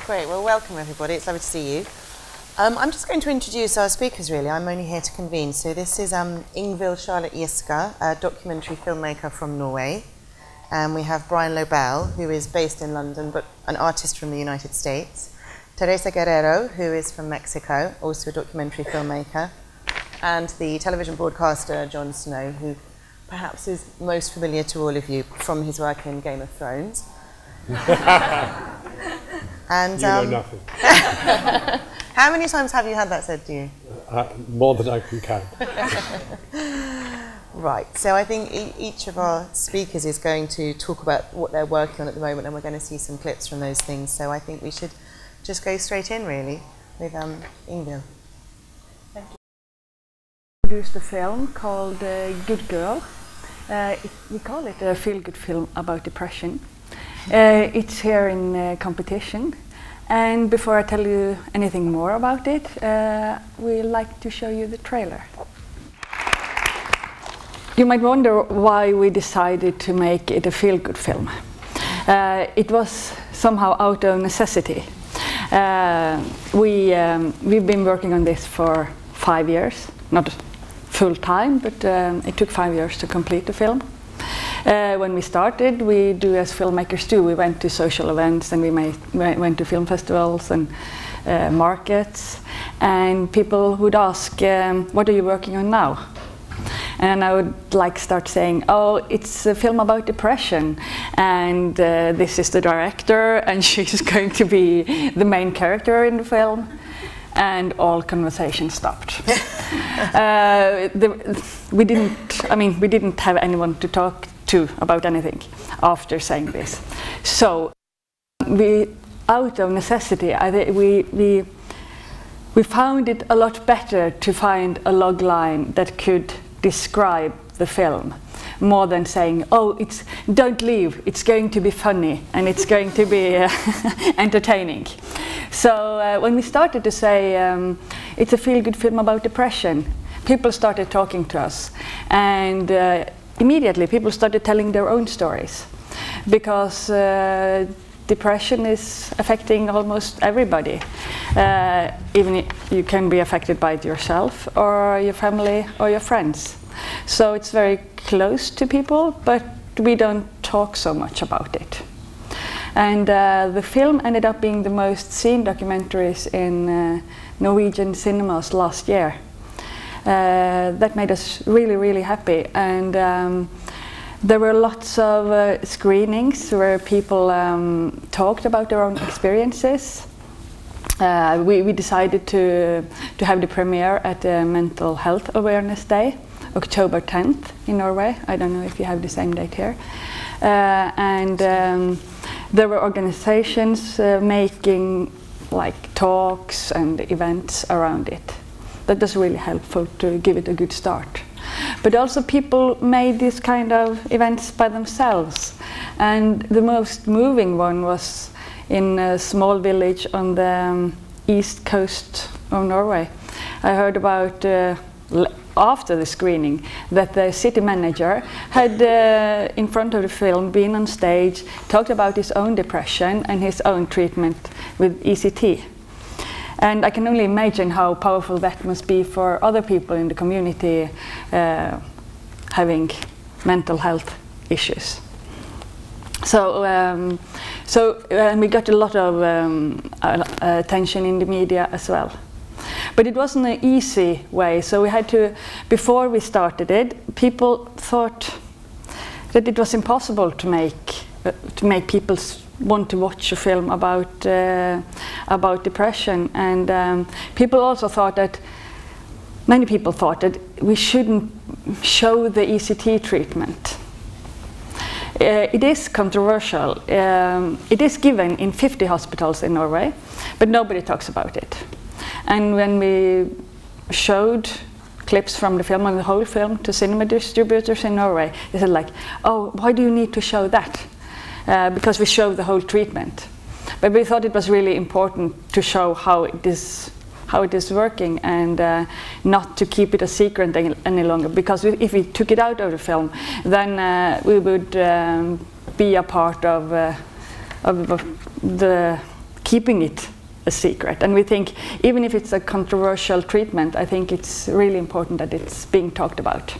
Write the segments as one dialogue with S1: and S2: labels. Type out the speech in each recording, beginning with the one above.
S1: Great, well welcome everybody, it's lovely to see you. I'm just going to introduce our speakers really, I'm only here to convene. So this is Ingvil Giske, a documentary filmmaker from Norway. And we have Brian Lobel, who is based in London but an artist from the United States. Teresa Camou, who is from Mexico, also a documentary filmmaker. And the television broadcaster Jon Snow, who perhaps is most familiar to all of you from his work in Game of Thrones. And,
S2: you know nothing.
S1: How many times have you had that said to you?
S2: More than I can count.
S1: Right, so I think each of our speakers is going to talk about what they're working on at the moment, and we're going to see some clips from those things. So I think we should just go straight in, really, with Ingvil.
S3: Thank you. I produced a film called Good Girl. We call it a feel-good film about depression. It's here in competition, and before I tell you anything more about it, we'd like to show you the trailer. You might wonder why we decided to make it a feel-good film. It was somehow out of necessity. We've been working on this for 5 years, not full time, but it took 5 years to complete the film. When we started, we do as filmmakers do. We went to social events and we went to film festivals and markets, and people would ask, what are you working on now? And I would like start saying, oh, it's a film about depression, and this is the director, and she's going to be the main character in the film. And all conversation stopped. We didn't have anyone to talk to about anything after saying this. So out of necessity, we found it a lot better to find a log line that could describe the film, more than saying, oh, don't leave, it's going to be funny and it's going to be entertaining. So when we started to say it's a feel-good film about depression, people started talking to us, and immediately people started telling their own stories, because depression is affecting almost everybody. Even you can be affected by it yourself or your family or your friends. So it's very close to people, but we don't talk so much about it. And the film ended up being the most seen documentaries in Norwegian cinemas last year. That made us really, really happy. And there were lots of screenings where people talked about their own experiences. We decided to have the premiere at the Mental Health Awareness Day, October 10th in Norway. I don't know if you have the same date here. There were organizations making like talks and events around it. That was really helpful to give it a good start. But also people made these kind of events by themselves. And the most moving one was in a small village on the east coast of Norway. I heard about after the screening that the city manager had in front of the film been on stage, talked about his own depression and his own treatment with ECT. And I can only imagine how powerful that must be for other people in the community having mental health issues. So, we got a lot of attention in the media as well. But it wasn't an easy way, so we had to, before we started it, people thought that it was impossible to make people want to watch a film about depression, and people also thought that, many people thought that we shouldn't show the ECT treatment. It is controversial. It is given in 50 hospitals in Norway, but nobody talks about it. And when we showed clips from the film and the whole film to cinema distributors in Norway, they said like, oh, why do you need to show that? Because we show the whole treatment. But we thought it was really important to show how it is working, and not to keep it a secret any longer, because if we took it out of the film, then we would be a part of the keeping it a secret. And we think, even if it's a controversial treatment, I think it's really important that it's being talked about.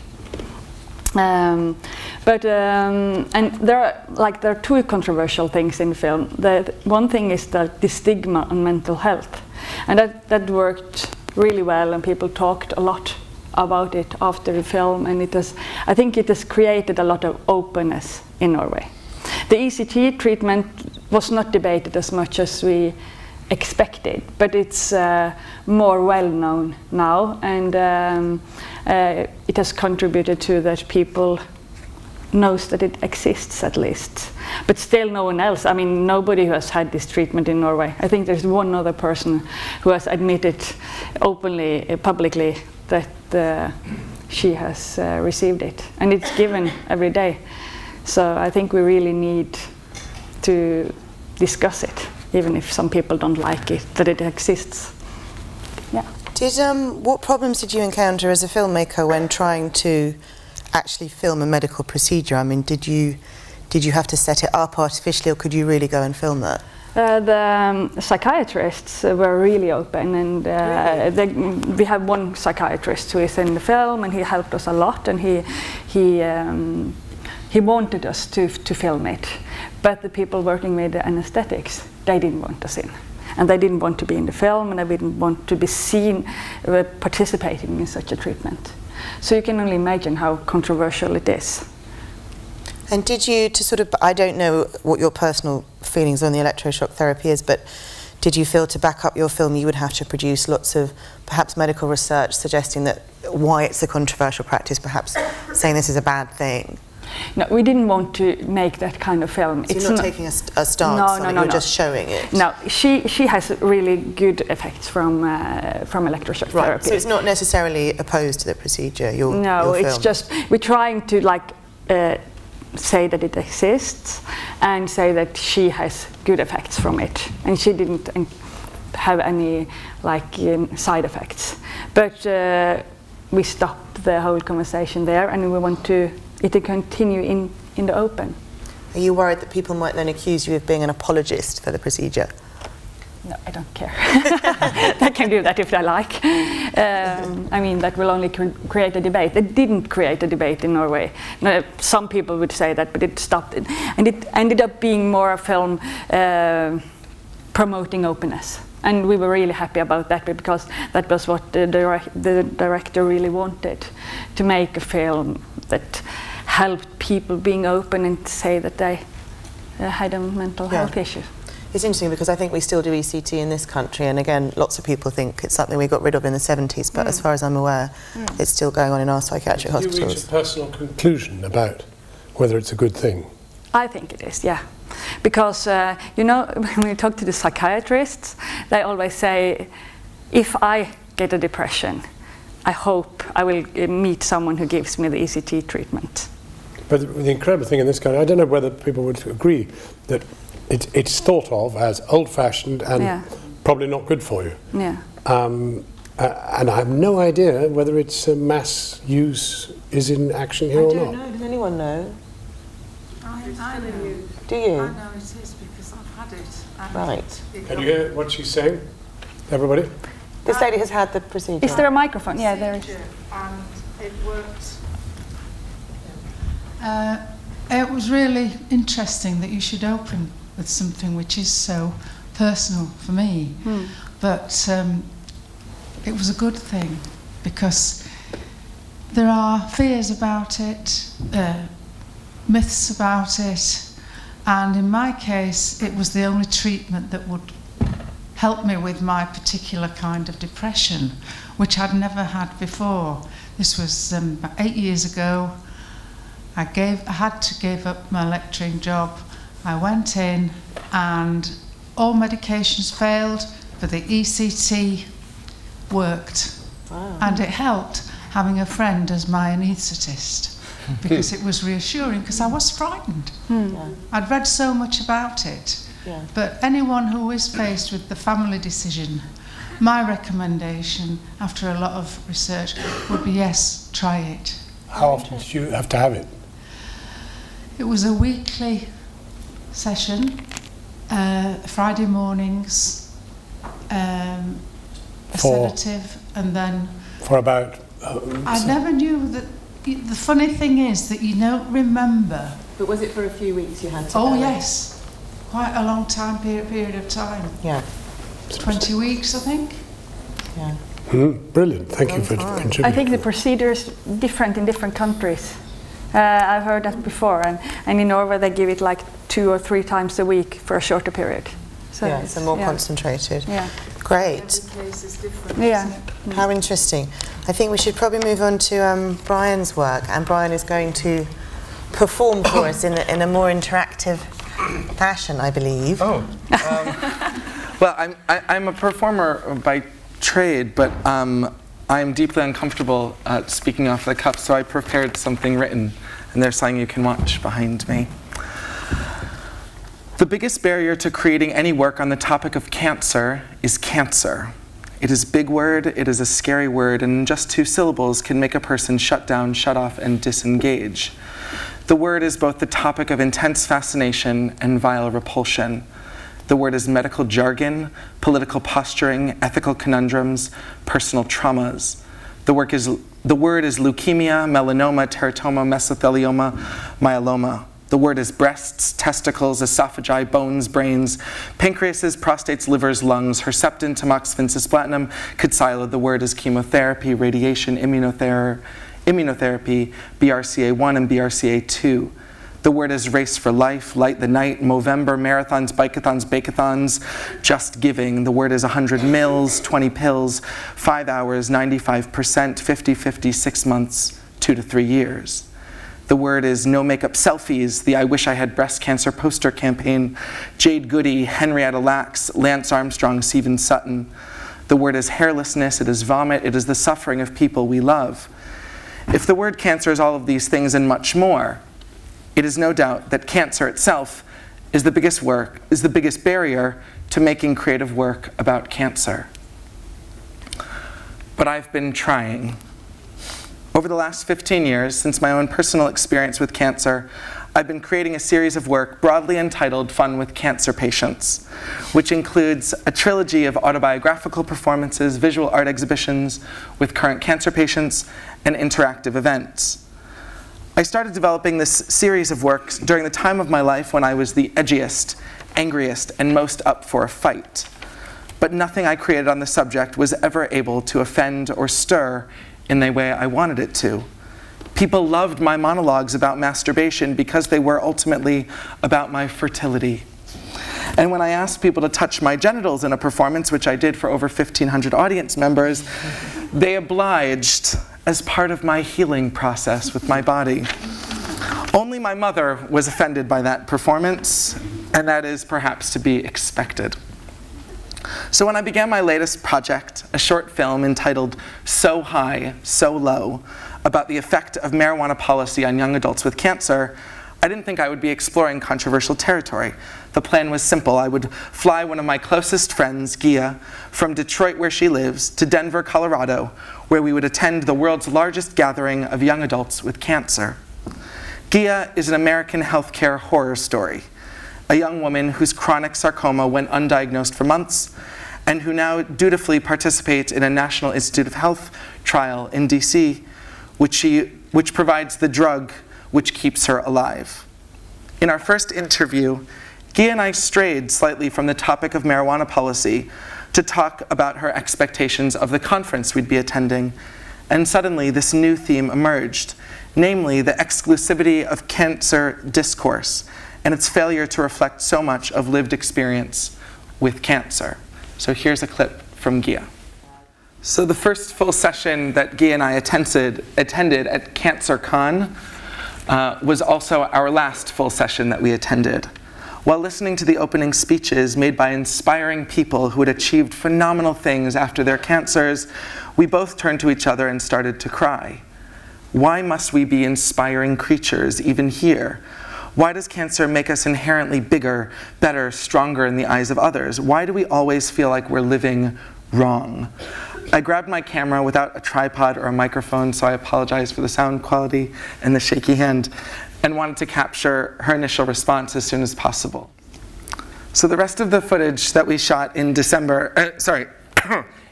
S3: And there are two controversial things in the film. One thing is the stigma on mental health, and that worked really well, and people talked a lot about it after the film, and I think it has created a lot of openness in Norway. The ECT treatment was not debated as much as we expected, but it's more well known now, and it has contributed to that people knows that it exists at least. But still no one else, I mean, nobody who has had this treatment in Norway. I think there's one other person who has admitted openly, publicly, that she has received it, and it's given every day. So I think we really need to discuss it, even if some people don't like it, that it exists. Yeah.
S1: What problems did you encounter as a filmmaker when trying to actually film a medical procedure? I mean, did you have to set it up artificially, or could you really go and film that?
S3: The psychiatrists were really open, and we have one psychiatrist who is in the film, and he helped us a lot, and he wanted us to film it. But the people working with the anesthetics, they didn't want us in. And they didn't want to be in the film, and they didn't want to be seen participating in such a treatment. So you can only imagine how controversial it is.
S1: And did you, I don't know what your personal feelings on the electroshock therapy is, but did you feel to back up your film you would have to produce lots of perhaps medical research suggesting that why it's a controversial practice, perhaps saying this is a bad thing?
S3: No, we didn't want to make that kind of film.
S1: So you're not taking a stance on it, you're just showing it?
S3: No, she has really good effects from electroshock therapy.
S1: So it's not necessarily opposed to the procedure,
S3: No, it's just, we're trying to say that it exists and say that she has good effects from it. And she didn't have any side effects. But we stopped the whole conversation there, and we want it to continue in the open.
S1: Are you worried that people might then accuse you of being an apologist for the procedure?
S3: No, I don't care. They can do that if they like. I mean, that will only create a debate. It didn't create a debate in Norway. No, some people would say that, but it stopped it. And it ended up being more a film promoting openness. And we were really happy about that, because that was what the director really wanted, to make a film that helped people being open and say that they had a mental health issue.
S1: It's interesting because I think we still do ECT in this country, and again, lots of people think it's something we got rid of in the 70s, but as far as I'm aware, it's still going on in our psychiatric hospitals.
S2: Did you reach a personal conclusion about whether it's a good thing?
S3: I think it is, yeah. Because, you know, when you talk to the psychiatrists, they always say, if I get a depression, I hope I will meet someone who gives me the ECT treatment.
S2: But the incredible thing in this country, I don't know whether people would agree, that it's thought of as old-fashioned and probably not good for you.
S3: Yeah.
S2: And I have no idea whether it's mass use is in action here or not.
S1: I don't know. Does anyone know?
S4: I know.
S1: Do you?
S4: I know it is because I've had it.
S1: Right.
S2: Can you hear what she's saying, everybody?
S1: This lady has had the procedure.
S3: Is there a microphone? Yeah, there is.
S4: And it worked. It was really interesting that you should open with something which is so personal for me. But it was a good thing, because there are fears about it, myths about it, and in my case it was the only treatment that would help me with my particular kind of depression, which I'd never had before. This was about 8 years ago. I had to give up my lecturing job. I went in and all medications failed, but the ECT worked.
S1: Wow.
S4: And it helped having a friend as my anaesthetist, because it was reassuring, because I was frightened. I'd read so much about it. But anyone who is faced with the family decision, my recommendation after a lot of research would be, yes, try it.
S2: How often did you have to have it?
S4: It was a weekly session, Friday mornings, a sedative, and then...
S2: For about...
S4: I never knew that... The funny thing is that you don't remember.
S1: But was it for a few weeks you had to
S4: Oh,
S1: go?
S4: yes. Quite a long time, period of time.
S1: Yeah.
S4: 20 weeks, I think.
S1: Yeah.
S2: Brilliant. Thank you for contributing.
S3: I think the procedure is different in different countries. I've heard that before, and in Norway they give it like 2 or 3 times a week for a shorter period. So
S1: yeah, so more concentrated.
S3: Yeah.
S1: Great.
S4: Every case is different.
S3: Yeah.
S1: How interesting. I think we should probably move on to Brian's work, and Brian is going to perform for us in a more interactive fashion, I believe.
S5: Oh. Well, I'm a performer by trade, but I'm deeply uncomfortable speaking off the cuff, so I prepared something written, and there's something you can watch behind me. The biggest barrier to creating any work on the topic of cancer is cancer. It is a big word, it is a scary word, and in just 2 syllables can make a person shut down, shut off, and disengage. The word is both the topic of intense fascination and vile repulsion. The word is medical jargon, political posturing, ethical conundrums, personal traumas. The word is leukemia, melanoma, teratoma, mesothelioma, myeloma. The word is breasts, testicles, esophagi, bones, brains, pancreases, prostates, livers, lungs, Herceptin, tamoxifen, cisplatinum, Kadcyla. The word is chemotherapy, radiation, immunotherapy, BRCA1 and BRCA2. The word is race for life, light the night, Movember, marathons, bikeathons, bakeathons, just giving. The word is 100 mils, 20 pills, 5 hours, 95%, 50-50, 6 months, 2 to 3 years. The word is no makeup selfies, the I wish I had breast cancer poster campaign, Jade Goody, Henrietta Lacks, Lance Armstrong, Stephen Sutton. The word is hairlessness, it is vomit, it is the suffering of people we love. If the word cancer is all of these things and much more, it is no doubt that cancer itself is the biggest barrier to making creative work about cancer. But I've been trying. Over the last 15 years, since my own personal experience with cancer, I've been creating a series of work broadly entitled Fun with Cancer Patients, which includes a trilogy of autobiographical performances, visual art exhibitions with current cancer patients, and interactive events. I started developing this series of works during the time of my life when I was the edgiest, angriest, and most up for a fight. But nothing I created on the subject was ever able to offend or stir in the way I wanted it to. People loved my monologues about masturbation because they were ultimately about my fertility. And when I asked people to touch my genitals in a performance, which I did for over 1,500 audience members, they obliged as part of my healing process with my body. Only my mother was offended by that performance, and that is perhaps to be expected. So when I began my latest project, a short film entitled So High, So Low, about the effect of marijuana policy on young adults with cancer, I didn't think I would be exploring controversial territory. The plan was simple. I would fly one of my closest friends, Gia, from Detroit, where she lives, to Denver, Colorado, where we would attend the world's largest gathering of young adults with cancer. Gia is an American healthcare horror story. A young woman whose chronic sarcoma went undiagnosed for months and who now dutifully participates in a National Institute of Health trial in DC, which provides the drug which keeps her alive. In our first interview, Gia and I strayed slightly from the topic of marijuana policy to talk about her expectations of the conference we'd be attending, and suddenly this new theme emerged, namely the exclusivity of cancer discourse and its failure to reflect so much of lived experience with cancer. So here's a clip from Gia. So the first full session that Gia and I attended at CancerCon was also our last full session that we attended. While listening to the opening speeches made by inspiring people who had achieved phenomenal things after their cancers, we both turned to each other and started to cry. Why must we be inspiring creatures even here? Why does cancer make us inherently bigger, better, stronger in the eyes of others? Why do we always feel like we're living wrong? I grabbed my camera without a tripod or a microphone, so I apologize for the sound quality and the shaky hand, and wanted to capture her initial response as soon as possible. So the rest of the footage that we shot in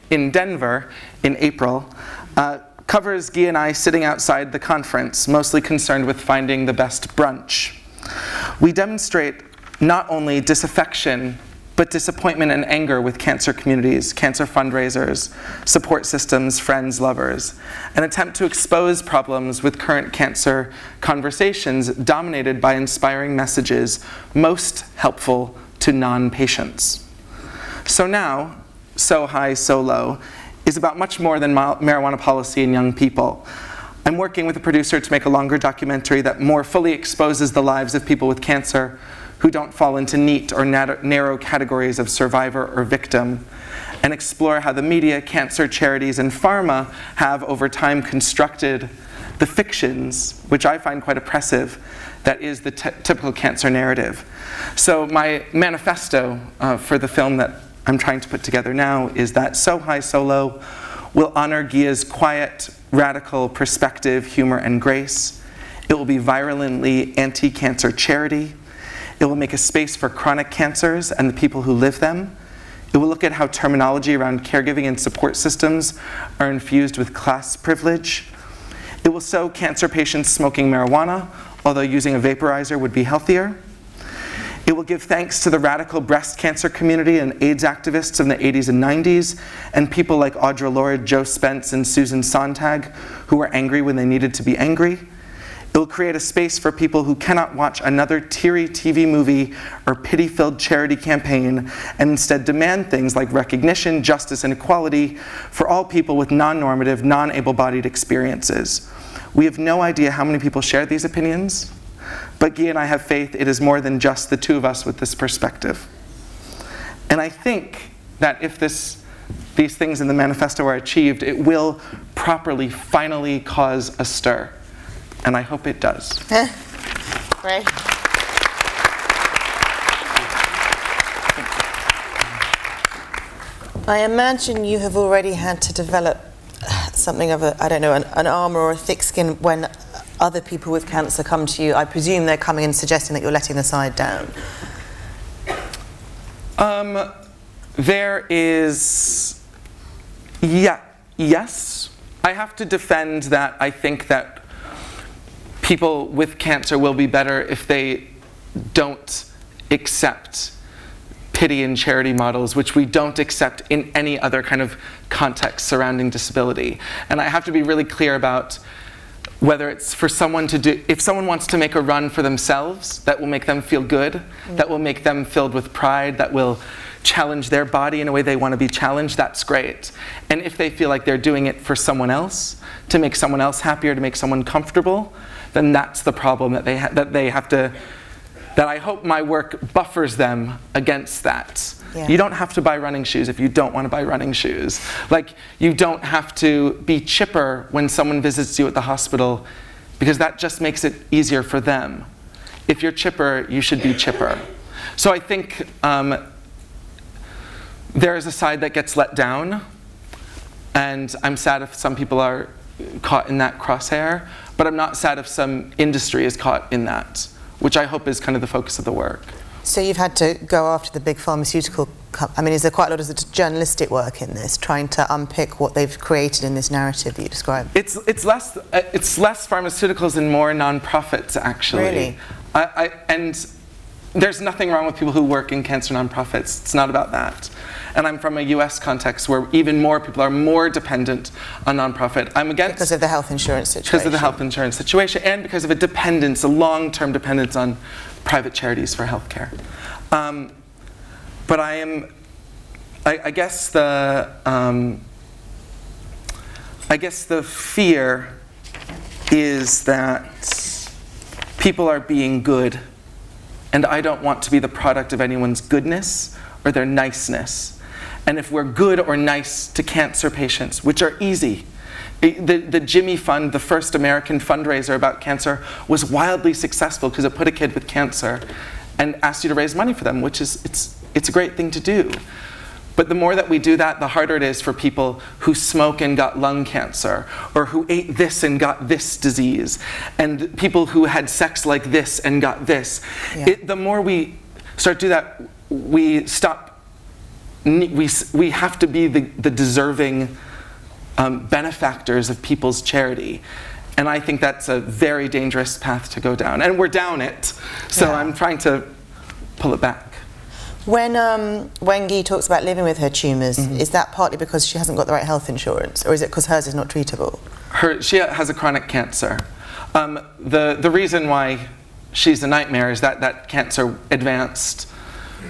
S5: in Denver in April covers Guy and I sitting outside the conference, mostly concerned with finding the best brunch. We demonstrate not only disaffection, but disappointment and anger with cancer communities, cancer fundraisers, support systems, friends, lovers, an attempt to expose problems with current cancer conversations dominated by inspiring messages most helpful to non-patients. So now, So High, So Low is about much more than marijuana policy and young people. I'm working with a producer to make a longer documentary that more fully exposes the lives of people with cancer who don't fall into neat or narrow categories of survivor or victim, and explore how the media, cancer charities, and pharma have over time constructed the fictions, which I find quite oppressive, that is the typical cancer narrative. So my manifesto for the film that I'm trying to put together now is that So High, So Low will honor Gia's quiet, radical perspective, humor, and grace. It will be virulently anti-cancer charity. It will make a space for chronic cancers and the people who live them. It will look at how terminology around caregiving and support systems are infused with class privilege. It will show cancer patients smoking marijuana, although using a vaporizer would be healthier. It will give thanks to the radical breast cancer community and AIDS activists in the 80s and 90s, and people like Audre Lorde, Joe Spence, and Susan Sontag, who were angry when they needed to be angry. It will create a space for people who cannot watch another teary TV movie or pity-filled charity campaign, and instead demand things like recognition, justice, and equality for all people with non-normative, non-able-bodied experiences. We have no idea how many people share these opinions, but Guy and I have faith it is more than just the two of us with this perspective. And I think that if these things in the manifesto are achieved, it will properly, finally cause a stir. And I hope it does.
S1: Great. I imagine you have already had to develop something of a, I don't know, an armor or a thick skin when other people with cancer come to you. I presume they're coming and suggesting that you're letting the side down.
S5: There is, yes. I have to defend that. I think that people with cancer will be better if they don't accept pity and charity models, which we don't accept in any other kind of context surrounding disability. And I have to be really clear about whether it's for someone to do, if someone wants to make a run for themselves, that will make them feel good, that will make them filled with pride, that will challenge their body in a way they want to be challenged, that's great. And if they feel like they're doing it for someone else, to make someone else happier, to make someone comfortable, then that's the problem that they have to, that I hope my work buffers them against that. Yeah. You don't have to buy running shoes if you don't want to buy running shoes. Like, you don't have to be chipper when someone visits you at the hospital, because that just makes it easier for them. If you're chipper, you should be chipper. So I think there is a side that gets let down, and I'm sad if some people are caught in that crosshair, but I'm not sad if some industry is caught in that, which I hope is kind of the focus of the work.
S1: So you've had to go after the big pharmaceutical I mean, is there quite a lot of journalistic work in this, trying to unpick what they've created in this narrative that you described?
S5: It's less pharmaceuticals and more nonprofits, actually.
S1: Really?
S5: And there's nothing wrong with people who work in cancer nonprofits. It's not about that. And I'm from a US context where even more people are more dependent on nonprofit. I'm against...
S1: Because of the health insurance situation.
S5: Because of the health insurance situation, and because of a dependence, a long-term dependence on private charities for healthcare. But I guess the fear is that people are being good, and I don't want to be the product of anyone's goodness or their niceness. And if we're good or nice to cancer patients, which are easy, the Jimmy Fund, the first American fundraiser about cancer, was wildly successful because it put a kid with cancer and asked you to raise money for them, which is, it's a great thing to do. But the more that we do that, the harder it is for people who smoke and got lung cancer, or who ate this and got this disease, and people who had sex like this and got this. Yeah. The more we start to do that, we have to be the deserving benefactors of people's charity. And I think that's a very dangerous path to go down. And we're down it, so I'm trying to pull it back.
S1: When Guy talks about living with her tumours, is that partly because she hasn't got the right health insurance, or is it because hers is not treatable?
S5: She has a chronic cancer. The reason why she's a nightmare is that that cancer advanced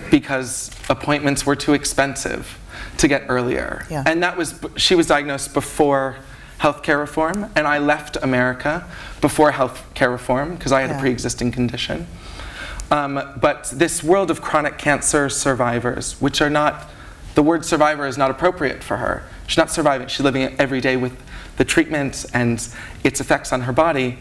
S5: because appointments were too expensive to get earlier. Yeah. And she was diagnosed before healthcare reform, and I left America before healthcare reform because I had a pre-existing condition. But this world of chronic cancer survivors, which are not, the word survivor is not appropriate for her. She's not surviving, she's living every day with the treatment and its effects on her body.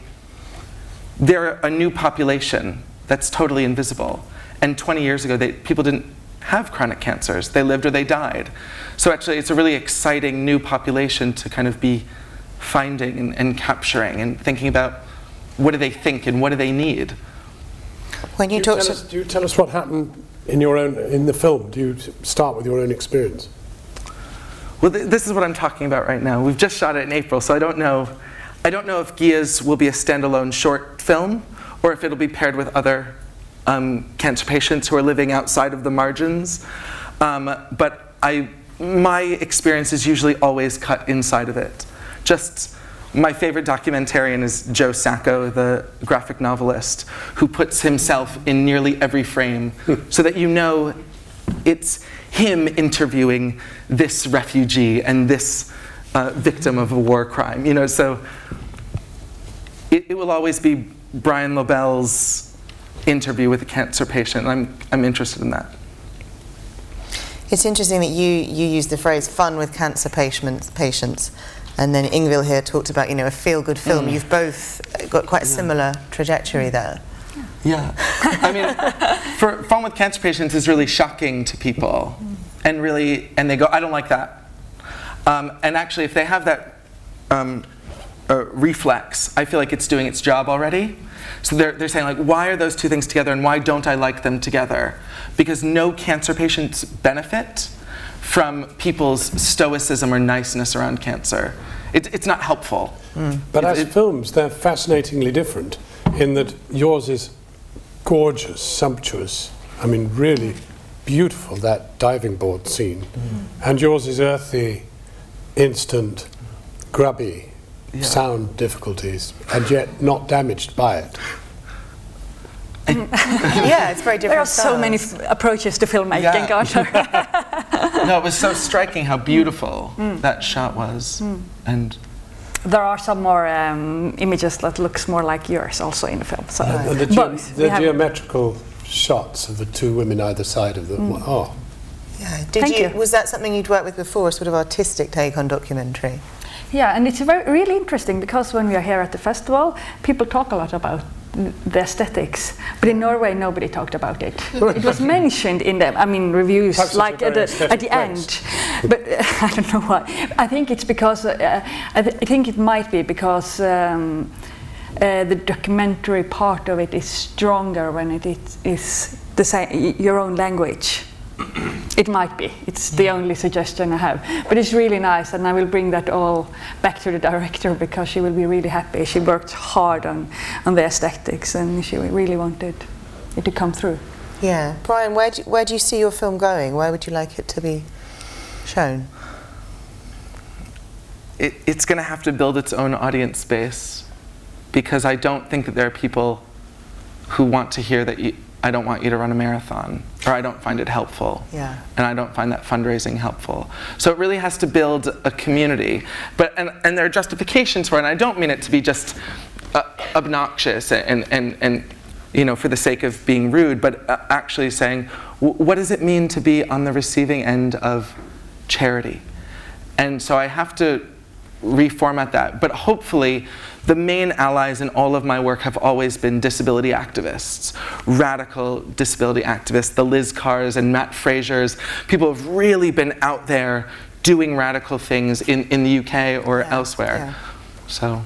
S5: They're a new population that's totally invisible. And 20 years ago, people didn't have chronic cancers. They lived or they died. So actually, it's a really exciting new population to kind of be finding and capturing and thinking about what do they think and what do they need.
S1: When you
S2: do you tell us what happened in the film? Do you start with your own experience?
S5: Well, this is what I'm talking about right now. We've just shot it in April, so I don't know if Gia's will be a standalone short film or if it'll be paired with other cancer patients who are living outside of the margins. But my experience is usually always cut inside of it. My favorite documentarian is Joe Sacco, the graphic novelist, who puts himself in nearly every frame so that you know it's him interviewing this refugee and this victim of a war crime. You know, so it will always be Brian Lobel's interview with a cancer patient. I'm interested in that.
S1: It's interesting that you use the phrase "fun with cancer patients," and then Ingvil here talked about, you know, a feel-good film. You've both got quite a similar trajectory there.
S5: Yeah, I mean, fun with cancer patients is really shocking to people, and they go, I don't like that. And actually, if they have that reflex, I feel like it's doing its job already. So they're saying, like, why are those two things together and why don't I like them together? Because no cancer patients benefit from people's stoicism or niceness around cancer. It's not helpful.
S2: But as films, they're fascinatingly different in that yours is gorgeous, sumptuous, I mean really beautiful, that diving board scene. And yours is earthy, instant, grubby, sound difficulties, and yet not damaged by it.
S1: Yeah, it's very different.
S3: There are so many approaches to filmmaking, Arthur.
S5: No, it was so striking how beautiful that shot was. And
S3: there are some more images that looks more like yours also in the film. So
S2: and the geometrical shots of the two women either side of them. Oh.
S1: Yeah. Was that something you'd worked with before, a sort of artistic take on documentary?
S3: Yeah, and it's really interesting because when we are here at the festival, people talk a lot about the aesthetics, but in Norway nobody talked about it. It was mentioned in the, reviews, perhaps like at the end, but I don't know why. I think it's because I think it might be because the documentary part of it is stronger when it is the same, your own language. It might be. It's the only suggestion I have. But it's really nice, and I will bring that all back to the director because she will be really happy. She worked hard on the aesthetics, and she really wanted it to come through.
S1: Yeah. Brian, where do you see your film going? Where would you like it to be shown?
S5: It's going to have to build its own audience space because I don't think that there are people who want to hear that I don't want you to run a marathon, or I don't find it helpful, and I don't find that fundraising helpful. So it really has to build a community, and there are justifications for it, and I don't mean it to be just obnoxious and you know, for the sake of being rude, but actually saying, what does it mean to be on the receiving end of charity? And so I have to reformat that, but hopefully the main allies in all of my work have always been disability activists, radical disability activists, the Liz Carrs and Matt Frasers. People have really been out there doing radical things in the UK or elsewhere. So,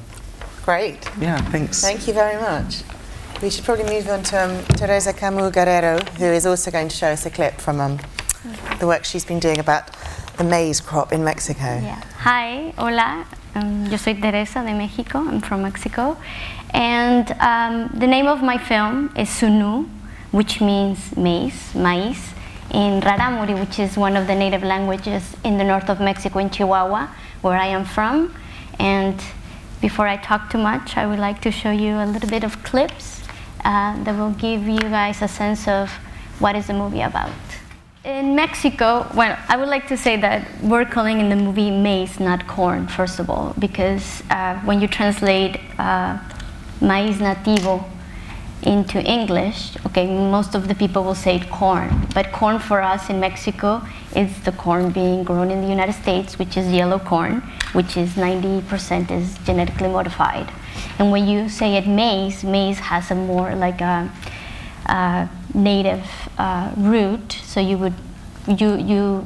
S1: great.
S5: Yeah, thanks.
S1: Thank you very much. We should probably move on to Teresa Camou, who is also going to show us a clip from the work she's been doing about the maize crop in Mexico.
S6: Yeah. Hi, hola. Yo soy Teresa de México. I'm from Mexico. And the name of my film is Sunu, which means maize, maíz, in Rarámuri, which is one of the native languages in the north of Mexico, in Chihuahua, where I am from. And before I talk too much, I would like to show you a little bit of clips that will give you guys a sense of what is the movie about. In Mexico, well, I would like to say that we're calling in the movie maize, not corn, first of all, because when you translate maíz nativo into English, okay, most of the people will say corn, but corn for us in Mexico is the corn being grown in the United States, which is yellow corn, which is 90% is genetically modified. And when you say it maize, maize has a more like a native root, so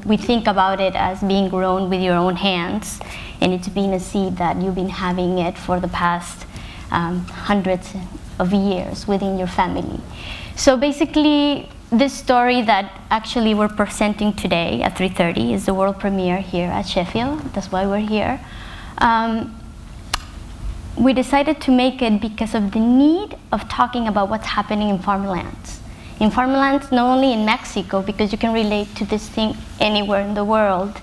S6: we think about it as being grown with your own hands, and it's been a seed that you've been having it for the past hundreds of years within your family. So basically, this story that actually we're presenting today at 3:30 is the world premiere here at Sheffield. That's why we're here. We decided to make it because of the need of talking about what's happening in farmlands. In farmlands, not only in Mexico, because you can relate to this thing anywhere in the world.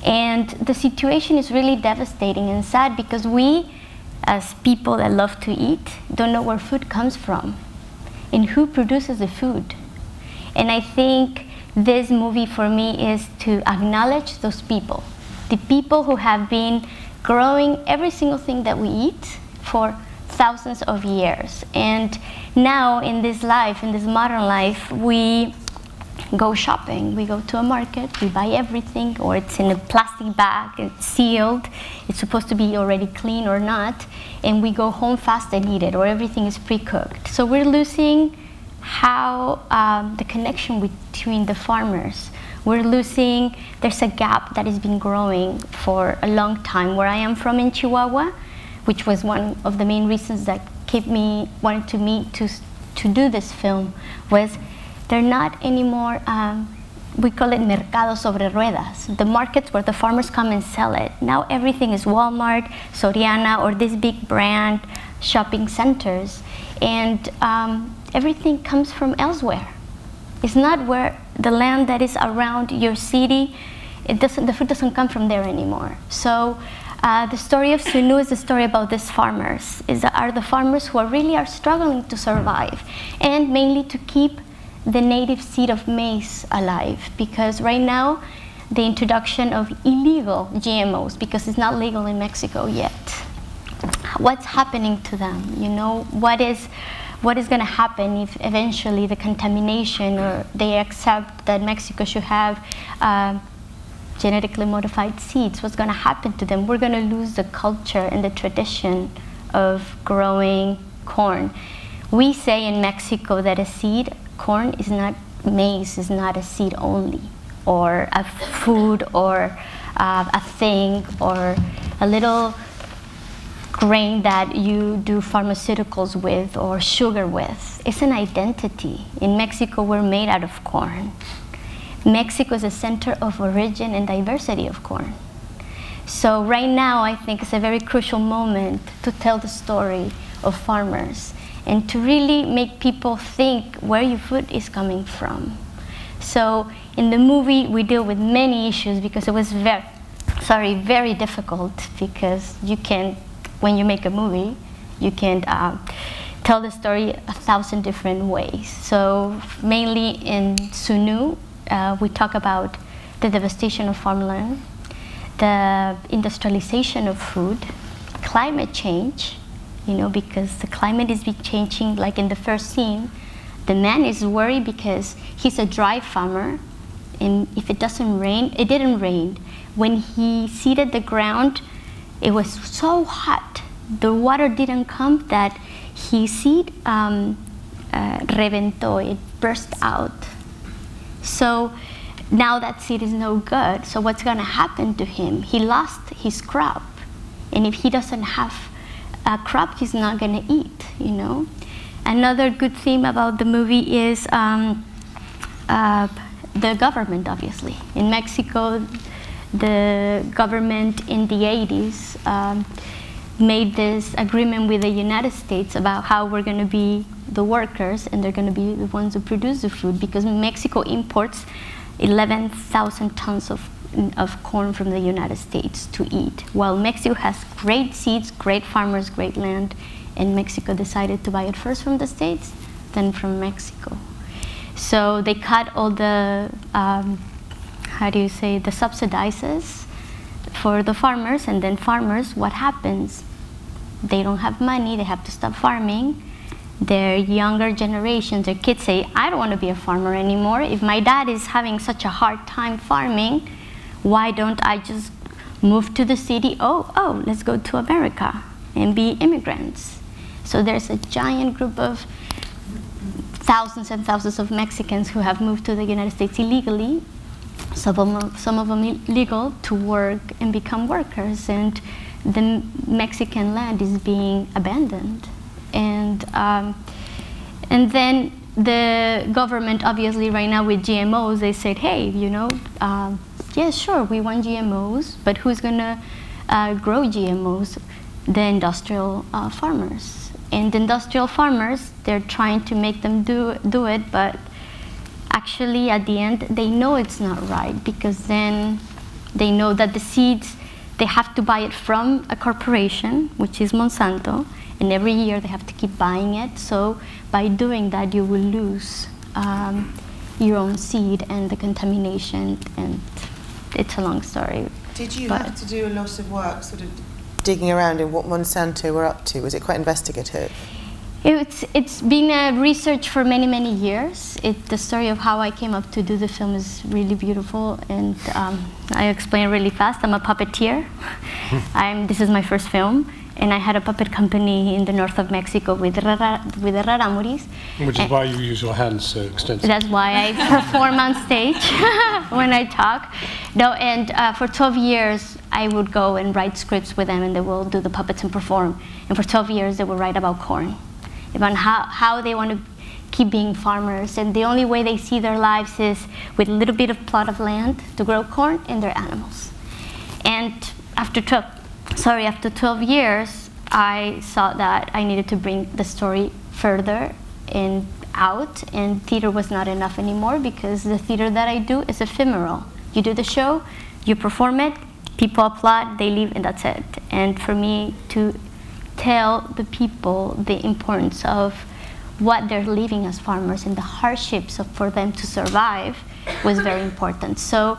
S6: And the situation is really devastating and sad because we, as people that love to eat, don't know where food comes from and who produces the food. And I think this movie for me is to acknowledge those people, the people who have been growing every single thing that we eat for thousands of years. And now in this life, in this modern life, we go shopping. We go to a market, we buy everything, or it's in a plastic bag, it's sealed, it's supposed to be already clean or not, and we go home fast and eat it, or everything is pre-cooked. So we're losing the connection between the farmers. We're losing, there's a gap that has been growing for a long time. Where I am from in Chihuahua, which was one of the main reasons that kept me wanting to do this film, was they're not anymore, we call it mercados sobre ruedas, the markets where the farmers come and sell it. Now everything is Walmart, Soriana, or this big brand shopping centers, and everything comes from elsewhere. It's not where the land that is around your city, the food doesn't come from there anymore. So the story of Sunu is the story about these farmers, are the farmers who are struggling to survive, and mainly to keep the native seed of maize alive, because right now the introduction of illegal GMOs, because it's not legal in Mexico yet. What's happening to them? You know, what is going to happen if eventually the contamination, or they accept that Mexico should have genetically modified seeds? What's going to happen to them? We're going to lose the culture and the tradition of growing corn. We say in Mexico that corn is not, maize is not a seed only, or a food, or a thing, or a little grain that you do pharmaceuticals with or sugar with. It's an identity. In Mexico, we're made out of corn. Mexico is a center of origin and diversity of corn. So right now, I think it's a very crucial moment to tell the story of farmers and to really make people think where your food is coming from. So in the movie, we deal with many issues because it was very difficult, because you can't, when you make a movie, you can tell the story 1,000 different ways. So mainly in Sunu, we talk about the devastation of farmland, the industrialization of food, climate change, you know, because the climate is changing. Like in the first scene, the man is worried because he's a dry farmer, and if it doesn't rain, it didn't rain. When he seeded the ground, it was so hot, the water didn't come, that his seed reventó, it burst out. So now that seed is no good. So what's going to happen to him? He lost his crop, and if he doesn't have a crop, he's not going to eat, you know. Another good theme about the movie is the government, obviously. In Mexico, the government in the 80s made this agreement with the United States about how we're going to be the workers and they're going to be the ones who produce the food, because Mexico imports 11,000 tons of corn from the United States to eat, while Mexico has great seeds, great farmers, great land, and Mexico decided to buy it first from the States, then from Mexico. So they cut all the, how do you say, the subsidizes for the farmers, and then farmers, what happens? They don't have money, they have to stop farming. Their younger generations, their kids say, I don't want to be a farmer anymore. If my dad is having such a hard time farming, why don't I just move to the city? Oh, let's go to America and be immigrants. So there's a giant group of thousands and thousands of Mexicans who have moved to the United States illegally, some of them illegal, to work and become workers, and the Mexican land is being abandoned. And then the government, obviously right now with GMOs, they said, hey, you know, yeah, sure, we want GMOs, but who's gonna grow GMOs? The industrial farmers. And the industrial farmers, they're trying to make them do it, but actually at the end, they know it's not right, because then they know that the seeds, they have to buy it from a corporation, which is Monsanto, and every year they have to keep buying it. So by doing that, you will lose your own seed and the contamination, and it's a long story.
S1: Did you have to do a lot of work sort of digging around in what Monsanto were up to? Was it quite investigative?
S6: It's been a research for many, many years. The story of how I came up to do the film is really beautiful, and I explain really fast. I'm a puppeteer. This is my first film, and I had a puppet company in the north of Mexico with the Raramuris.
S2: Which is why you use your hands so extensively.
S6: That's why I perform on stage when I talk. No, and for 12 years, I would go and write scripts with them, and they will do the puppets and perform. And for 12 years, they will write about corn, about how they want to keep being farmers. And the only way they see their lives is with a little bit of plot of land to grow corn and their animals. And after 12 years, I saw that I needed to bring the story further and out, and theater was not enough anymore, because the theater that I do is ephemeral. You do the show, you perform it, people applaud, they leave, and that's it. And for me to tell the people the importance of what they're living as farmers and the hardships for them to survive was very important. So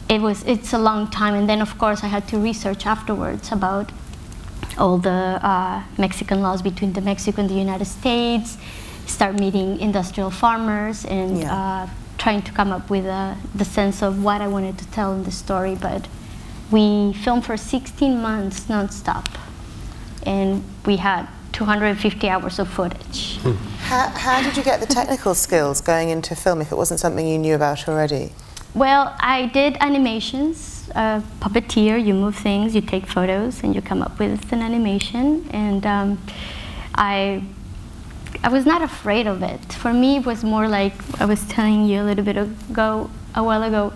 S6: it's a long time, and then of course I had to research afterwards about all the Mexican laws between the Mexico and the United States, start meeting industrial farmers, and trying to come up with the sense of what I wanted to tell in the story. But we filmed for 16 months non-stop, and we had 250 hours of footage.
S1: How did you get the technical skills going into film if it wasn't something you knew about already?
S6: Well, I did animations, puppeteer, you move things, you take photos, and you come up with an animation. And I was not afraid of it. For me, it was more like, I was telling you a while ago,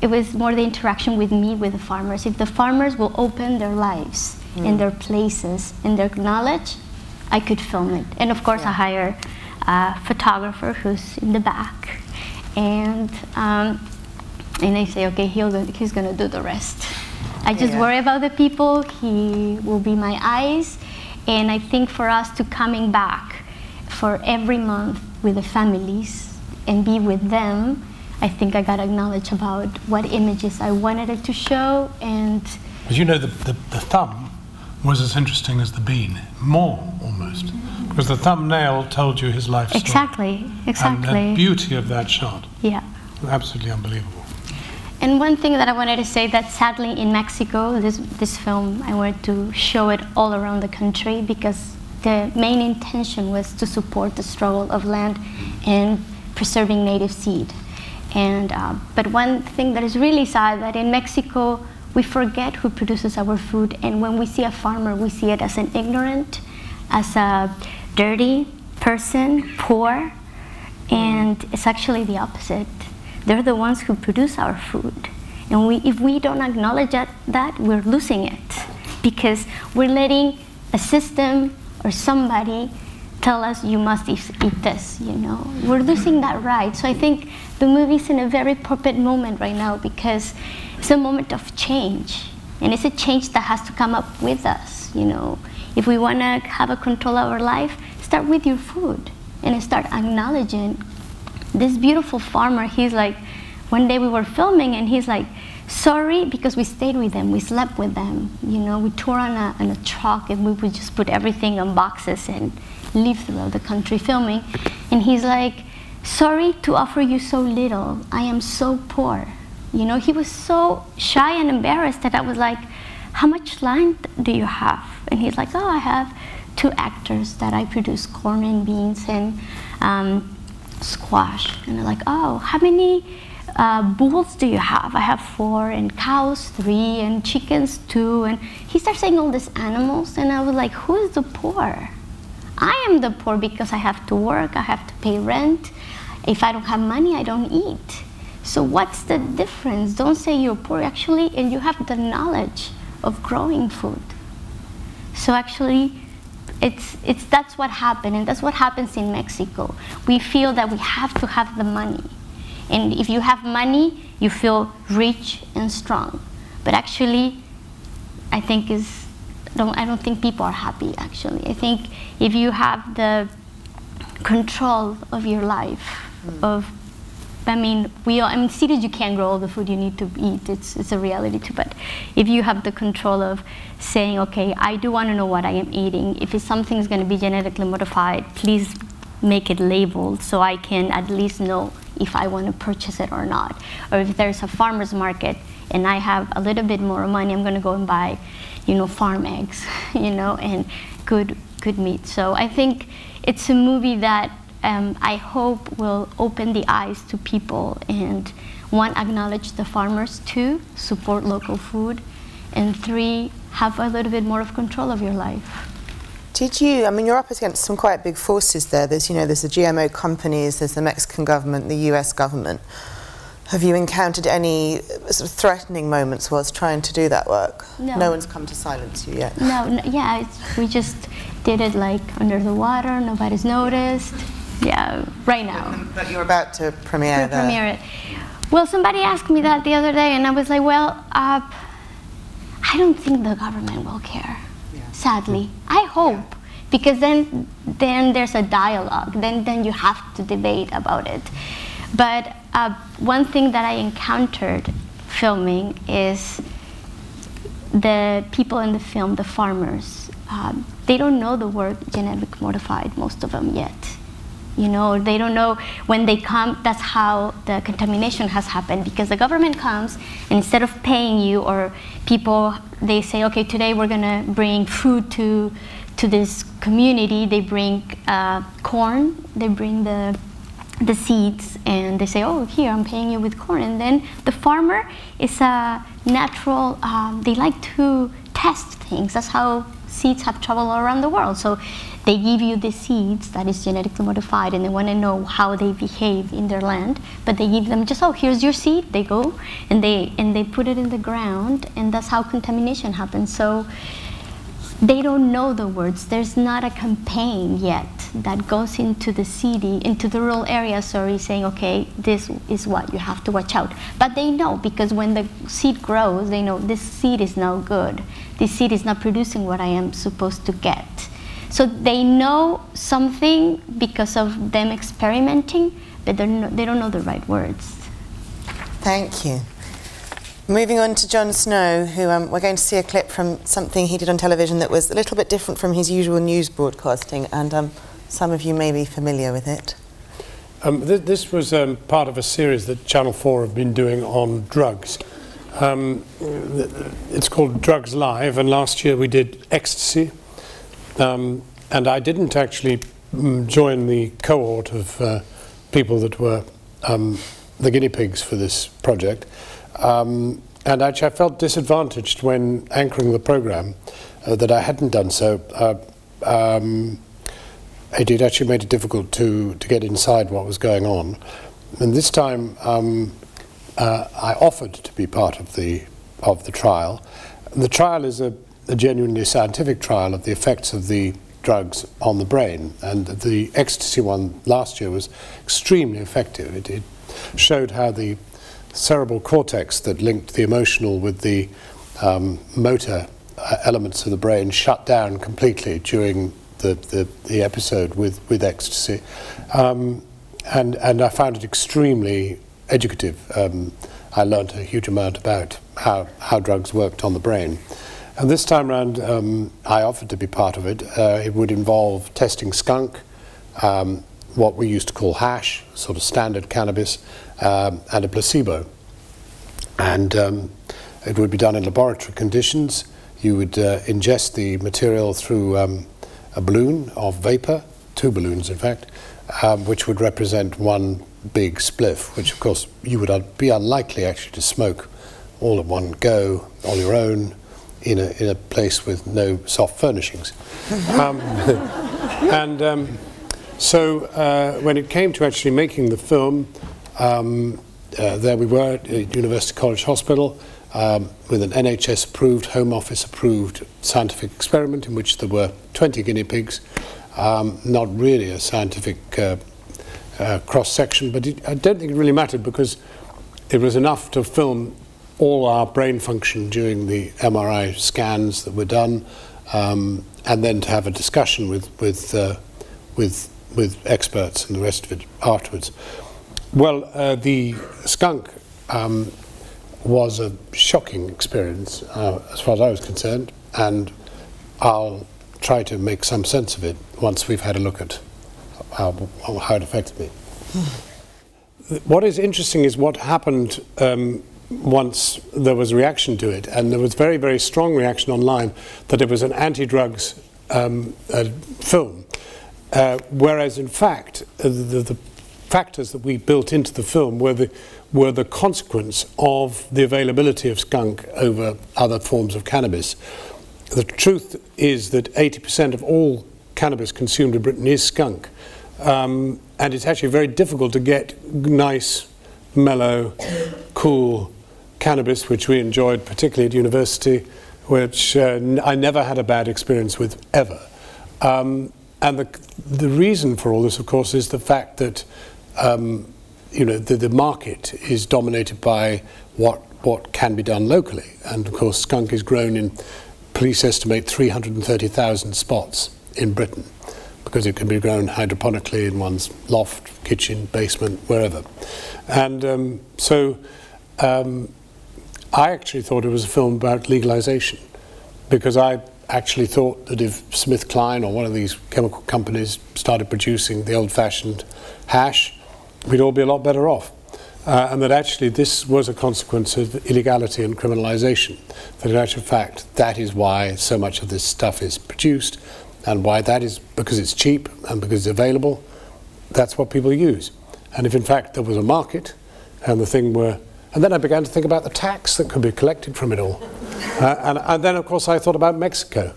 S6: it was more the interaction with me, with the farmers. If the farmers will open their lives and their places and their knowledge, I could film it. And of course, I hire a photographer who's in the back. And I say, okay, he's going to do the rest. I just worry about the people. He will be my eyes. And I think for us to coming back for every month with the families and be with them, I think I got to acknowledge about what images I wanted it to show. And
S2: as you know, the thumb was as interesting as the bean, more almost, because the thumbnail told you his life story.
S6: Exactly.
S2: And the beauty of that shot.
S6: Yeah.
S2: Absolutely unbelievable.
S6: And one thing that I wanted to say, that sadly in Mexico, this film, I wanted to show it all around the country, because the main intention was to support the struggle of land and preserving native seed. And but one thing that is really sad, that in Mexico we forget who produces our food, and when we see a farmer, we see it as an ignorant, as a dirty, person, poor, and it's actually the opposite. They're the ones who produce our food. And if we don't acknowledge that, we're losing it. Because we're letting a system or somebody tell us you must eat this, you know. We're losing that right. So I think the movie's in a very appropriate moment right now because it's a moment of change. And it's a change that has to come up with us, you know. If we want to have a control of our life, start with your food and start acknowledging this beautiful farmer. He's like, one day we were filming and he's like, sorry, because we stayed with them, we slept with them, you know, we toured on a truck and we would just put everything on boxes and live throughout the country filming. And he's like, sorry to offer you so little, I am so poor. You know, he was so shy and embarrassed that I was like, how much land do you have? And he's like, oh, I have 2 hectares that I produce corn and beans and squash. And I'm like, oh, how many bulls do you have? I have 4, and cows 3, and chickens 2. And he starts saying all these animals, and I was like, who is the poor? I am the poor because I have to work, I have to pay rent. If I don't have money, I don't eat. So what's the difference? Don't say you're poor, actually, and you have the knowledge of growing food. So actually, that's what happened, and that's what happens in Mexico. We feel that we have to have the money. And if you have money, you feel rich and strong. But actually, I don't think people are happy, actually. I think if you have the control of your life, in cities you can't grow all the food you need to eat, it's a reality too, but if you have the control of saying, okay, I do want to know what I am eating, if something's going to be genetically modified, please make it labeled so I can at least know if I want to purchase it or not. Or if there's a farmer's market and I have a little bit more money, I'm going to go and buy, you know, farm eggs, you know, and good meat. So I think it's a movie that I hope will open the eyes to people and, 1, acknowledge the farmers, 2, support local food, and 3, have a little bit more of control of your life.
S1: You're up against some quite big forces there. There's the GMO companies, there's the Mexican government, the US government. Have you encountered any sort of threatening moments whilst trying to do that work?
S6: No.
S1: No one's come to silence you yet?
S6: No, yeah, we just did it like under the water, nobody's noticed. Yeah, right now.
S1: But you're about to premiere there.
S6: Premiere it. Well, somebody asked me that the other day, and I was like, well, I don't think the government will care. Sadly, I hope, because then there's a dialogue. Then you have to debate about it. But one thing that I encountered filming is the people in the film, the farmers. They don't know the word genetic modified, most of them yet. You know, they don't know when they come, that's how the contamination has happened, because the government comes and instead of paying you, or people, they say, okay, today we're gonna bring food to this community. They bring corn, they bring the seeds, and they say, oh, here, I'm paying you with corn. And then the farmer is a natural, they like to test things. That's how seeds have traveled all around the world. So they give you the seeds that is genetically modified, and they want to know how they behave in their land. But they give them just, oh, here's your seed. They go and they put it in the ground, and that's how contamination happens. So they don't know the words. There's not a campaign yet that goes into the city, into the rural areas, saying, okay, this is what you have to watch out. But they know, because when the seed grows, they know this seed is no good. This seed is not producing what I am supposed to get. So they know something because of them experimenting, but they don't know the right words.
S1: Thank you. Moving on to Jon Snow, who we're going to see a clip from something he did on television that was a little bit different from his usual news broadcasting, and some of you may be familiar with it.
S2: This was part of a series that Channel 4 have been doing on drugs. It's called Drugs Live, and last year we did ecstasy. And I didn't actually join the cohort of people that were the guinea pigs for this project. And actually I felt disadvantaged when anchoring the programme that I hadn't done so. it actually made it difficult to get inside what was going on. And this time I offered to be part of the trial. And the trial is a genuinely scientific trial of the effects of the drugs on the brain, and the ecstasy one last year was extremely effective. It showed how the cerebral cortex that linked the emotional with the motor elements of the brain shut down completely during the episode with ecstasy, and I found it extremely educative. I learned a huge amount about how drugs worked on the brain. And this time around, I offered to be part of it. It would involve testing skunk, what we used to call hash, sort of standard cannabis, and a placebo. And it would be done in laboratory conditions. You would ingest the material through a balloon of vapor, 2 balloons in fact, which would represent one big spliff, which of course you would be unlikely actually to smoke all at one go on your own in a place with no soft furnishings. So when it came to actually making the film, there we were at University College Hospital with an NHS-approved, Home Office-approved scientific experiment in which there were 20 guinea pigs. Not really a scientific cross-section, but I don't think it really mattered because it was enough to film all our brain function during the MRI scans that were done, and then to have a discussion with experts and the rest of it afterwards. Well, the skunk was a shocking experience as far as I was concerned, and I'll try to make some sense of it once we've had a look at how it affected me. What is interesting is what happened once there was a reaction to it, and there was very, very strong reaction online that it was an anti-drugs film, whereas in fact the factors that we built into the film were the consequence of the availability of skunk over other forms of cannabis. The truth is that 80% of all cannabis consumed in Britain is skunk, and it's actually very difficult to get nice, mellow, cool cannabis, which we enjoyed particularly at university, which I never had a bad experience with ever. And the reason for all this, of course, is the fact that you know, the market is dominated by what can be done locally, and of course skunk is grown in, police estimate, 330,000 spots in Britain, because it can be grown hydroponically in one's loft, kitchen, basement, wherever. And I actually thought it was a film about legalization, because I actually thought that if SmithKline or one of these chemical companies started producing the old-fashioned hash, we'd all be a lot better off. And that actually this was a consequence of illegality and criminalization. That in actual fact, that is why so much of this stuff is produced, and why that is because it's cheap and because it's available. That's what people use. And if in fact there was a market, and the thing were, and then I began to think about the tax that could be collected from it all. And then of course I thought about Mexico,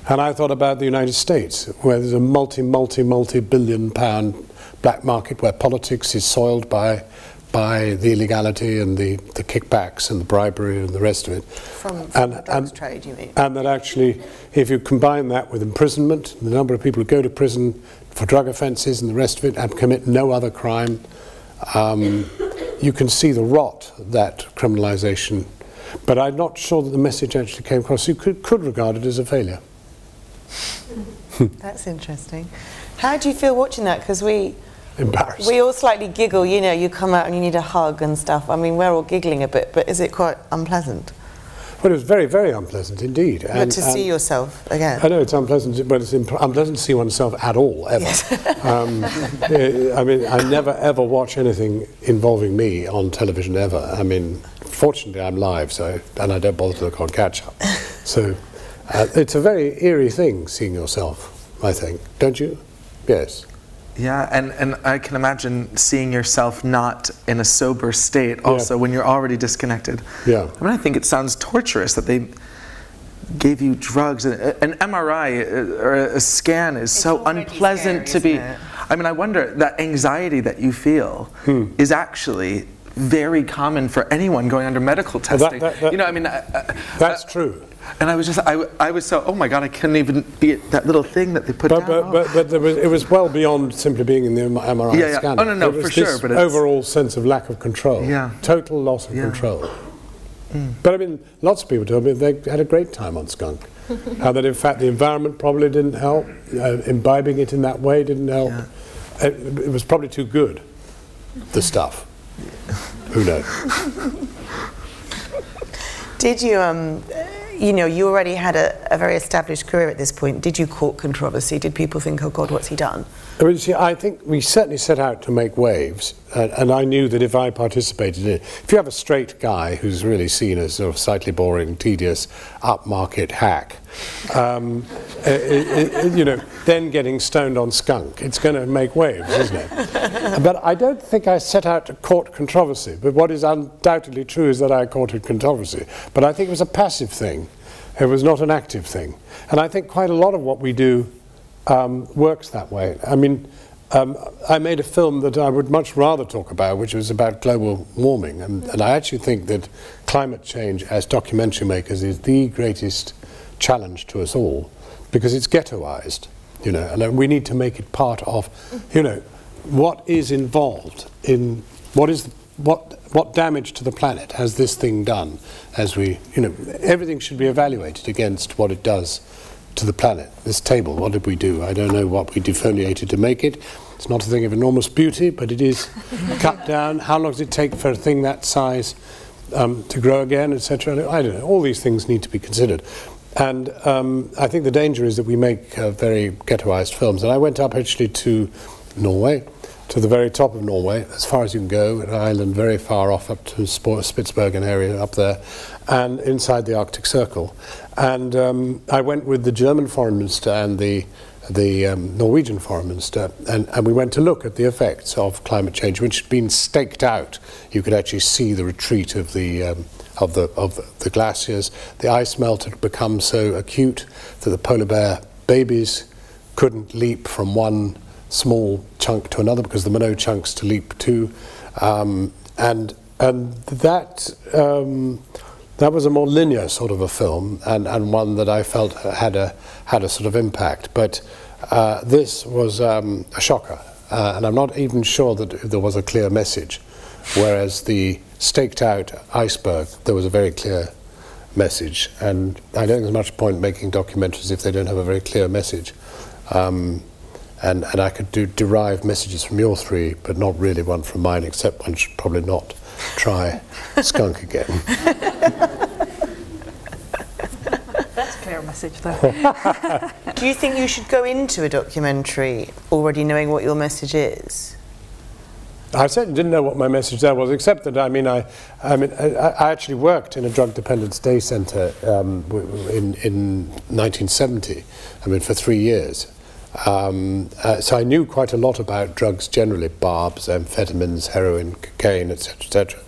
S2: and I thought about the United States, where there's a multi-billion pound black market where politics is soiled by the illegality and the kickbacks and the bribery and the rest of it.
S1: From the drugs trade, you mean? And
S2: that actually, if you combine that with imprisonment, the number of people who go to prison for drug offences and the rest of it and commit no other crime, you can see the rot that criminalisation. But I'm not sure that the message actually came across. You could regard it as a failure.
S1: That's interesting. How do you feel watching that? Because
S2: embarrassed.
S1: We all slightly giggle, you know, you come out and you need a hug and stuff. I mean, we're all giggling a bit, but is it quite unpleasant?
S2: Well, it was very, very unpleasant indeed.
S1: But to see yourself again.
S2: I know it's unpleasant, but it's unpleasant to see oneself at all, ever.
S1: Yes.
S2: I mean, I never ever watch anything involving me on television ever. I mean, fortunately I'm live, and I don't bother to look on catch-up. So it's a very eerie thing, seeing yourself, I think. Don't you? Yes.
S5: Yeah, and I can imagine seeing yourself not in a sober state also, when you're already disconnected.
S2: Yeah.
S5: I mean, I think it sounds torturous that gave you drugs. An MRI or a scan is so unpleasant to be. I mean, I wonder, that anxiety that you feel is actually very common for anyone going under medical testing. You know, I mean,
S2: that's true.
S5: And I was just, I was so, oh my God, I couldn't even be at that little thing that they put down.
S2: But it was well beyond simply being in the MRI scanner.
S5: Oh, no, for sure. But
S2: overall sense of lack of control.
S5: Yeah.
S2: Total loss of control. But I mean, lots of people told me they had a great time on skunk. How that in fact the environment probably didn't help, imbibing it in that way didn't help. Yeah. It was probably too good, the stuff. Who knows?
S1: Did you, you know, you already had a very established career at this point. Did you court controversy? Did people think, oh God, what's he done?
S2: Well, you see, I think we certainly set out to make waves, and I knew that if I participated in it, if you have a straight guy who's really seen as sort of slightly boring, tedious, upmarket hack, you know, then getting stoned on skunk, it's going to make waves, isn't it? But I don't think I set out to court controversy, but what is undoubtedly true is that I courted controversy. But I think it was a passive thing. It was not an active thing. And I think quite a lot of what we do works that way. I mean, I made a film that I would much rather talk about, which was about global warming, and I actually think that climate change as documentary makers is the greatest challenge to us all, because it's ghettoized, you know, and we need to make it part of, you know, what is involved in, what damage to the planet has this thing done, as we, you know, everything should be evaluated against what it does to the planet. This table, what did we do? I don't know what we defoliated to make it. It's not a thing of enormous beauty, but it is cut down. How long does it take for a thing that size to grow again, etc.? I don't know. All these things need to be considered. And I think the danger is that we make very ghettoized films. And I went up actually to Norway, to the very top of Norway, as far as you can go, an island very far off up to Spitsbergen area up there, and inside the Arctic Circle. And I went with the German foreign minister and the Norwegian foreign minister, and we went to look at the effects of climate change, which had been staked out. You could actually see the retreat of the glaciers. The ice melt had become so acute that the polar bear babies couldn't leap from one small chunk to another because there were no chunks to leap to, and that was a more linear sort of a film, and one that I felt had a sort of impact. But this was a shocker, and I'm not even sure that there was a clear message. Whereas the staked out iceberg, there was a very clear message, and I don't think there's much point making documentaries if they don't have a very clear message. And I could derive messages from your three, but not really one from mine, except one should probably not try skunk again.
S3: That's a clear message, though.
S1: Do you think you should go into a documentary already knowing what your message is?
S2: I certainly didn't know what my message there was, except that I actually worked in a drug dependence day centre in 1970. I mean, for 3 years. So I knew quite a lot about drugs generally, barbs, amphetamines, heroin, cocaine, etc., etc.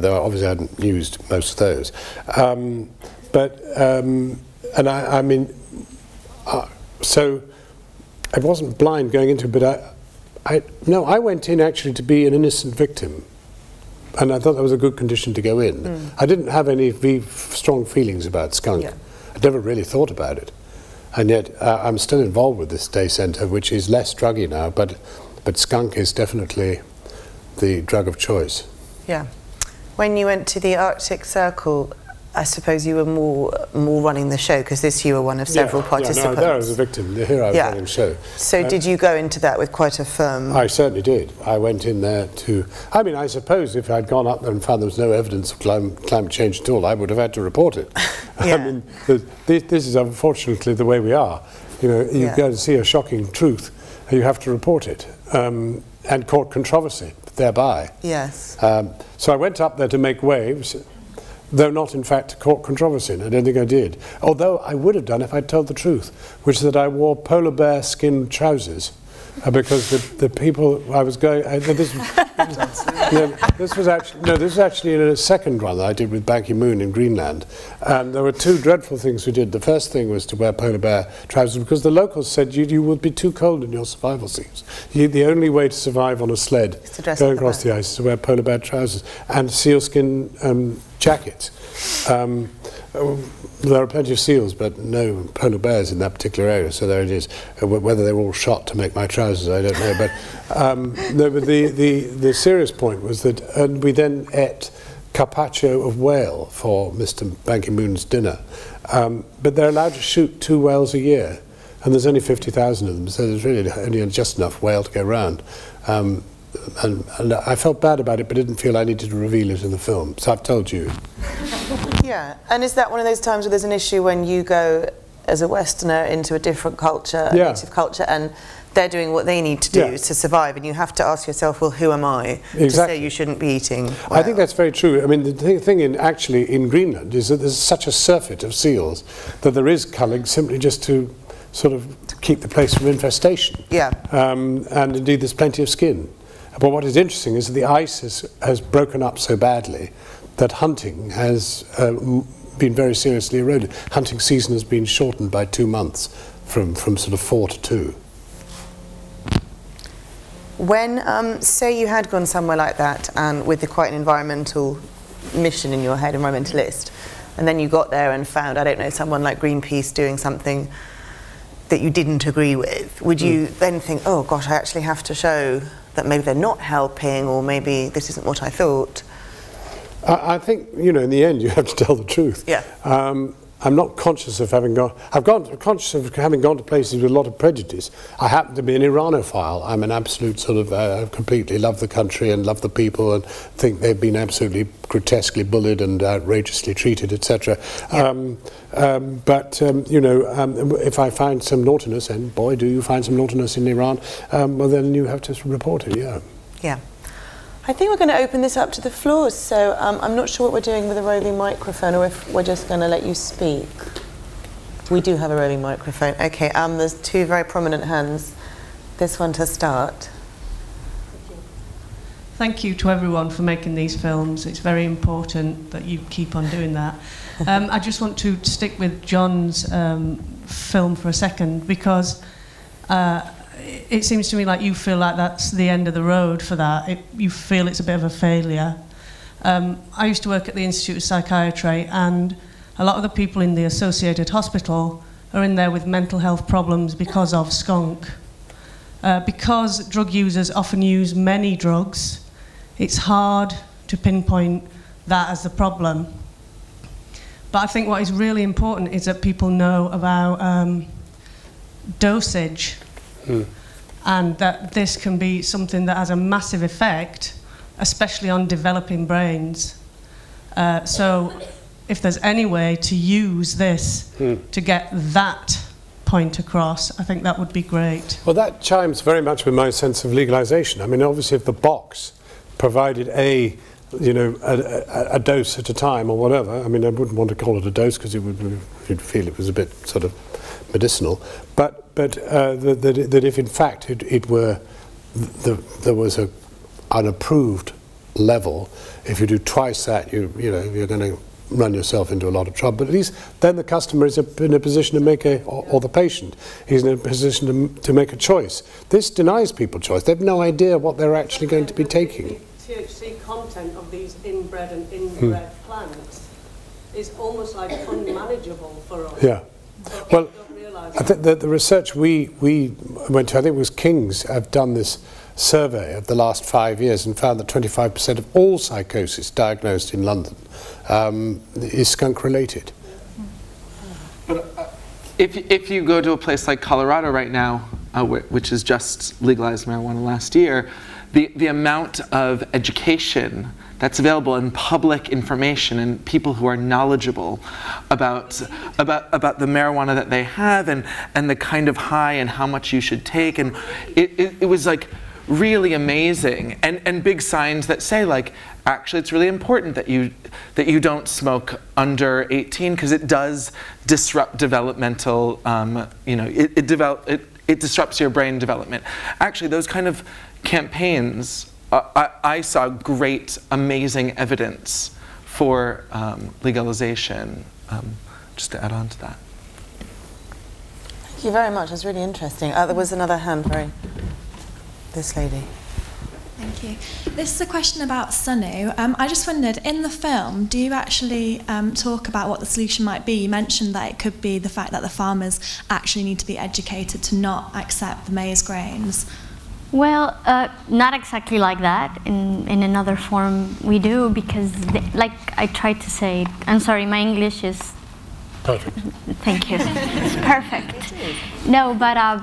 S2: Though obviously I hadn't used most of those. So I wasn't blind going into it, but I went in actually to be an innocent victim, and I thought that was a good condition to go in. I didn't have any strong feelings about skunk. Yeah. I'd never really thought about it. And yet I'm still involved with this day centre, which is less druggy now, but skunk is definitely the drug of choice.
S1: Yeah. When you went to the Arctic Circle, I suppose you were more running the show, because this you were one of several participants.
S2: Yeah, no, there I was a victim. Here I was running the show.
S1: So did you go into that with quite a firm...
S2: I certainly did. I went in there to... I mean, I suppose if I'd gone up there and found there was no evidence of climate change at all, I would have had to report it. I mean, this is unfortunately the way we are. You know, you go to see a shocking truth, and you have to report it, and court controversy thereby.
S1: Yes.
S2: So I went up there to make waves, though not in fact to court controversy, and I don't think I did. Although I would have done if I'd told the truth, which is that I wore polar bear skin trousers because the people I was going, this was actually in a second run that I did with Ban Ki-moon in Greenland, and there were two dreadful things we did. The first thing was to wear polar bear trousers because the locals said you would be too cold in your survival suits. The only way to survive on a sled going across the ice is to wear polar bear trousers and sealskin jackets. There are plenty of seals, but no polar bears in that particular area, so there it is. Whether they were all shot to make my trousers, I don't know. But, no, but the serious point was that we then ate carpaccio of whale for Mr. Ban Ki-moon's dinner. But they're allowed to shoot 2 whales a year, and there's only 50,000 of them, so there's really only just enough whale to go around. And I felt bad about it, but didn't feel I needed to reveal it in the film, so I've told you.
S1: Yeah, and is that one of those times where there's an issue when you go as a Westerner into a different culture, a native culture, and they're doing what they need to do to survive, and you have to ask yourself, well, who am I to say you shouldn't be eating whale?
S2: I think that's very true. I mean, the thing in Greenland is that there's such a surfeit of seals that there is culling simply just to sort of keep the place from infestation. Yeah. And indeed, there's plenty of skin. But what is interesting is that the ice has broken up so badly that hunting has been very seriously eroded. Hunting season has been shortened by 2 months from sort of 4 to 2.
S1: When, say you had gone somewhere like that and with quite an environmental mission in your head, environmentalist, and then you got there and found, I don't know, someone like Greenpeace doing something that you didn't agree with, would you then think, oh gosh, I actually have to show that maybe they're not helping, or maybe this isn't what I thought?
S2: I think, you know, in the end you have to tell the truth. Yeah. I'm not conscious of having gone, conscious of having gone to places with a lot of prejudice. I happen to be an Iranophile. I'm an absolute sort of, completely love the country and love the people and think they've been absolutely grotesquely bullied and outrageously treated, etc. Yeah. You know, if I find some naughtiness, and boy do you find some naughtiness in Iran, well then you have to report it, yeah. Yeah.
S1: I think we're going to open this up to the floor, so I'm not sure what we're doing with a roving microphone, or if we're just going to let you speak. We do have a roving microphone. Okay, there's 2 very prominent hands. This one to start.
S7: Thank you to everyone for making these films. It's very important that you keep on doing that. I just want to stick with Jon's film for a second, because it seems to me like you feel like that's the end of the road for that. You feel it's a bit of a failure. I used to work at the Institute of Psychiatry, and a lot of the people in the associated hospital are in there with mental health problems because of skunk. Because drug users often use many drugs, it's hard to pinpoint that as the problem. But I think what is really important is that people know about dosage. And that this can be something that has a massive effect, especially on developing brains. So if there's any way to use this to get that point across, I think that would be great.
S2: Well, that chimes very much with my sense of legalization. I mean, obviously if the box provided a dose at a time or whatever, I mean, I wouldn't want to call it a dose because you'd feel it was a bit sort of medicinal, but that if in fact there was an approved level, if you do twice that, you're going to run yourself into a lot of trouble. But at least then the customer is in a position to make or the patient is in a position to make a choice. This denies people choice. They have no idea what they're actually going to be taking.
S7: The THC content of these inbred and inbred plants is almost like unmanageable for us.
S2: Yeah. Well, I think the research we went to, I think it was King's, have done this survey of the last 5 years and found that 25% of all psychosis diagnosed in London is skunk related.
S5: But if you go to a place like Colorado right now, which has just legalized marijuana last year, the amount of education that's available in public information and people who are knowledgeable about the marijuana that they have and the kind of high and how much you should take, and it was like really amazing, and big signs that say like, actually it's really important that you don't smoke under 18 because it does disrupt developmental, it disrupts your brain development. Actually, those kind of campaigns, I saw great, amazing evidence for legalization, just to add on to that.
S1: Thank you very much. That's really interesting. There was another hand, this lady.
S8: Thank you. This is a question about Sunu. I just wondered, in the film, do you actually talk about what the solution might be? You mentioned that it could be the fact that the farmers actually need to be educated to not accept the maize grains.
S6: Well, not exactly like that. In another form we do, because like I tried to say, I'm sorry, my English is...
S2: Perfect.
S6: Thank you. It's perfect. No, but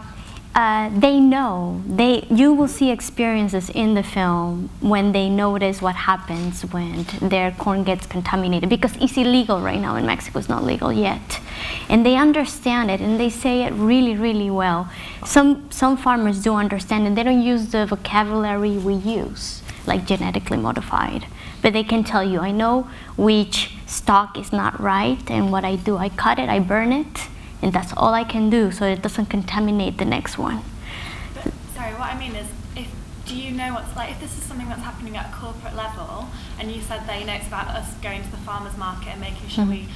S6: they know. You will see experiences in the film when they notice what happens when their corn gets contaminated, because it's illegal right now in Mexico. It's not legal yet. And they understand it, and they say it really, really well. Some farmers do understand, and they don't use the vocabulary we use, like genetically modified. But they can tell you, I know which stock is not right, and what I do, I cut it, I burn it, and that's all I can do, so it doesn't contaminate the next one.
S9: But, sorry, what I mean is, do you know what's like, if this is something that's happening at a corporate level, and you said that, you know, it's about us going to the farmer's market and making sure we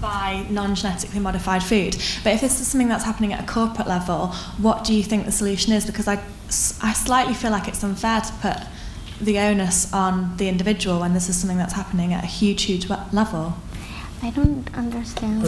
S8: buy non-genetically modified food. But if this is something that's happening at a corporate level, what do you think the solution is? Because I slightly feel like it's unfair to put the onus on the individual when this is something that's happening at a huge level.
S6: I don't understand.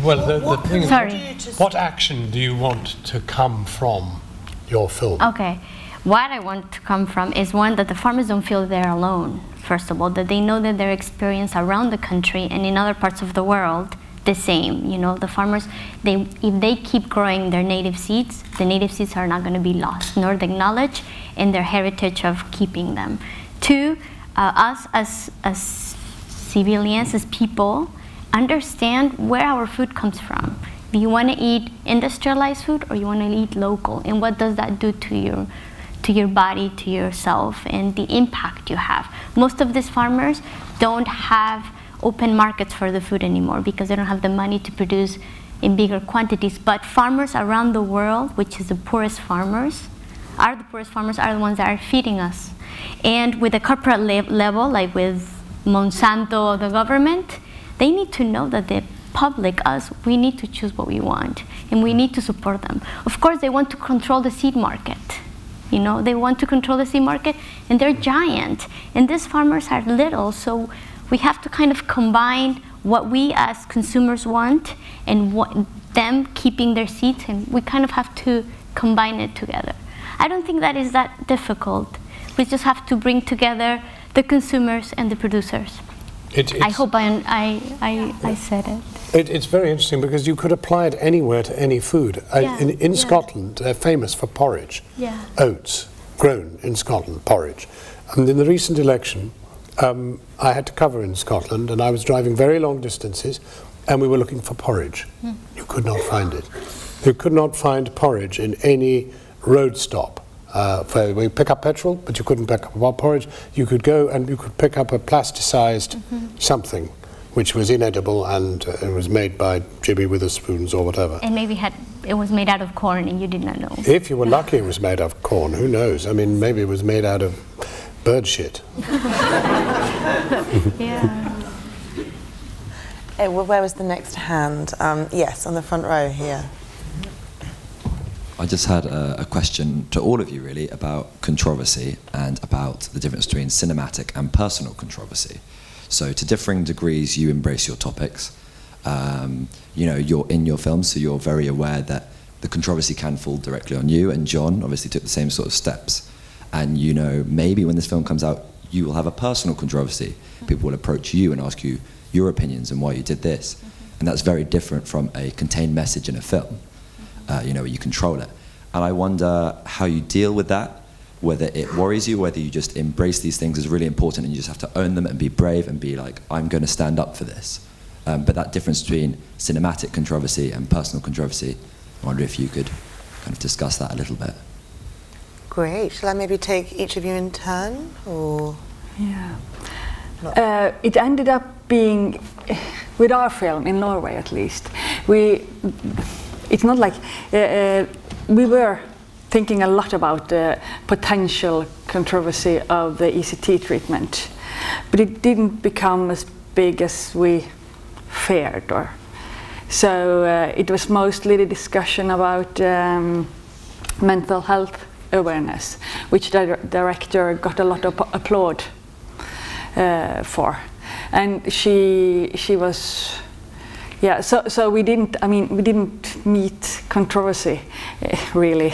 S2: Well, the thing
S6: sorry.
S2: is, what action do you want to come from your film?
S6: Okay. What I want to come from is, one, that the farmers don't feel they're alone, first of all, that they know that their experience around the country and in other parts of the world the same. You know, the farmers, if they keep growing their native seeds, the native seeds are not going to be lost, nor the knowledge and their heritage of keeping them. Two, us as civilians, as people, understand where our food comes from. Do you want to eat industrialized food, or you want to eat local? And what does that do to your body, to yourself, and the impact you have? Most of these farmers don't have open markets for the food anymore because they don't have the money to produce in bigger quantities. But farmers around the world, which is the poorest farmers, are the ones that are feeding us. And with the corporate level, like with Monsanto or the government, they need to know that the public, us, we need to choose what we want, and we need to support them. Of course, they want to control the seed market. You know, they want to control the seed market, and they're giant. And these farmers are little, so we have to kind of combine what we as consumers want and them keeping their seeds, and we kind of have to combine it together. I don't think that is that difficult. We just have to bring together the consumers and the producers. I hope I said it.
S2: It's very interesting because you could apply it anywhere to any food. In Scotland, they're famous for porridge.
S6: Yeah.
S2: Oats, grown in Scotland, porridge. And in the recent election, I had to cover in Scotland, and I was driving very long distances, and we were looking for porridge. You could not find it. You could not find porridge in any road stop. We pick up petrol, but you couldn't pick up porridge. You could go and you could pick up a plasticized something, which was inedible, and it was made by Jimmy Witherspoons or whatever.
S6: And maybe it was made out of corn and you did not know.
S2: If you were lucky, it was made out of corn. Who knows? I mean, maybe it was made out of bird shit.
S6: Yeah.
S1: Hey, well, where was the next hand? Yes, on the front row here.
S10: I just had a question to all of you, really, about controversy and about the difference between cinematic and personal controversy. So, to differing degrees, you embrace your topics. You know, you're in your film, so you're very aware that the controversy can fall directly on you. And Jon obviously took the same sort of steps. And you know, maybe when this film comes out, you will have a personal controversy. People will approach you and ask you your opinions and why you did this. And that's very different from a contained message in a film. You know, you control it. And I wonder how you deal with that, whether it worries you, whether you just embrace these things as really important and you just have to own them and be brave and be like, I'm going to stand up for this. But that difference between cinematic controversy and personal controversy, I wonder if you could kind of discuss that a little bit.
S1: Great. Shall I maybe take each of you in turn, or?
S3: Yeah. It ended up being, with our film, in Norway at least, it's not like we were thinking a lot about the potential controversy of the ECT treatment, but it didn't become as big as we feared. So it was mostly the discussion about mental health awareness, which the director got a lot of applaud for. And she was, yeah, so we didn't meet controversy, really.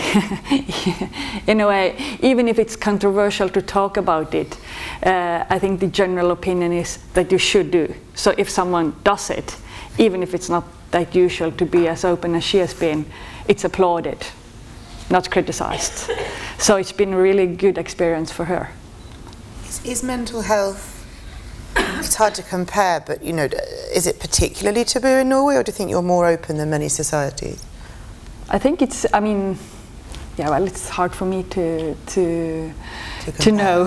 S3: In a way, even if it's controversial to talk about it, I think the general opinion is that you should do. So if someone does it, even if it's not that usual to be as open as she has been, it's applauded, not criticized. So it's been a really good experience for her.
S1: Is mental health, it's hard to compare, but you know, is it particularly taboo in Norway, or do you think you're more open than many societies?
S3: I think it's, I mean, yeah, well, it's hard for me to know,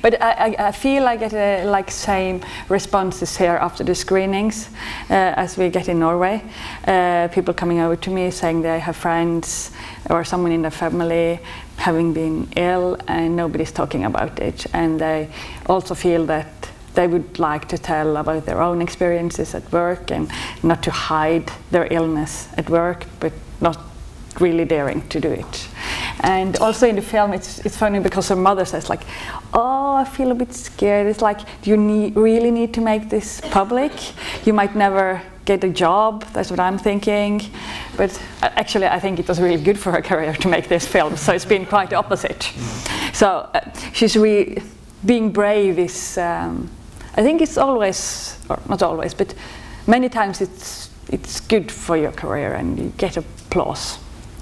S3: but I feel I get like same responses here after the screenings as we get in Norway. People coming over to me saying they have friends or someone in their family having been ill and nobody's talking about it, and they also feel that they would like to tell about their own experiences at work and not to hide their illness at work, but not really daring to do it. And also in the film, it's funny because her mother says like, "Oh, I feel a bit scared." It's like, do you really need to make this public? You might never get a job. That's what I'm thinking. But actually, I think it was really good for her career to make this film. So it's been quite the opposite. So she's being brave is. I think it's always, or not always, but many times it's good for your career and you get applause.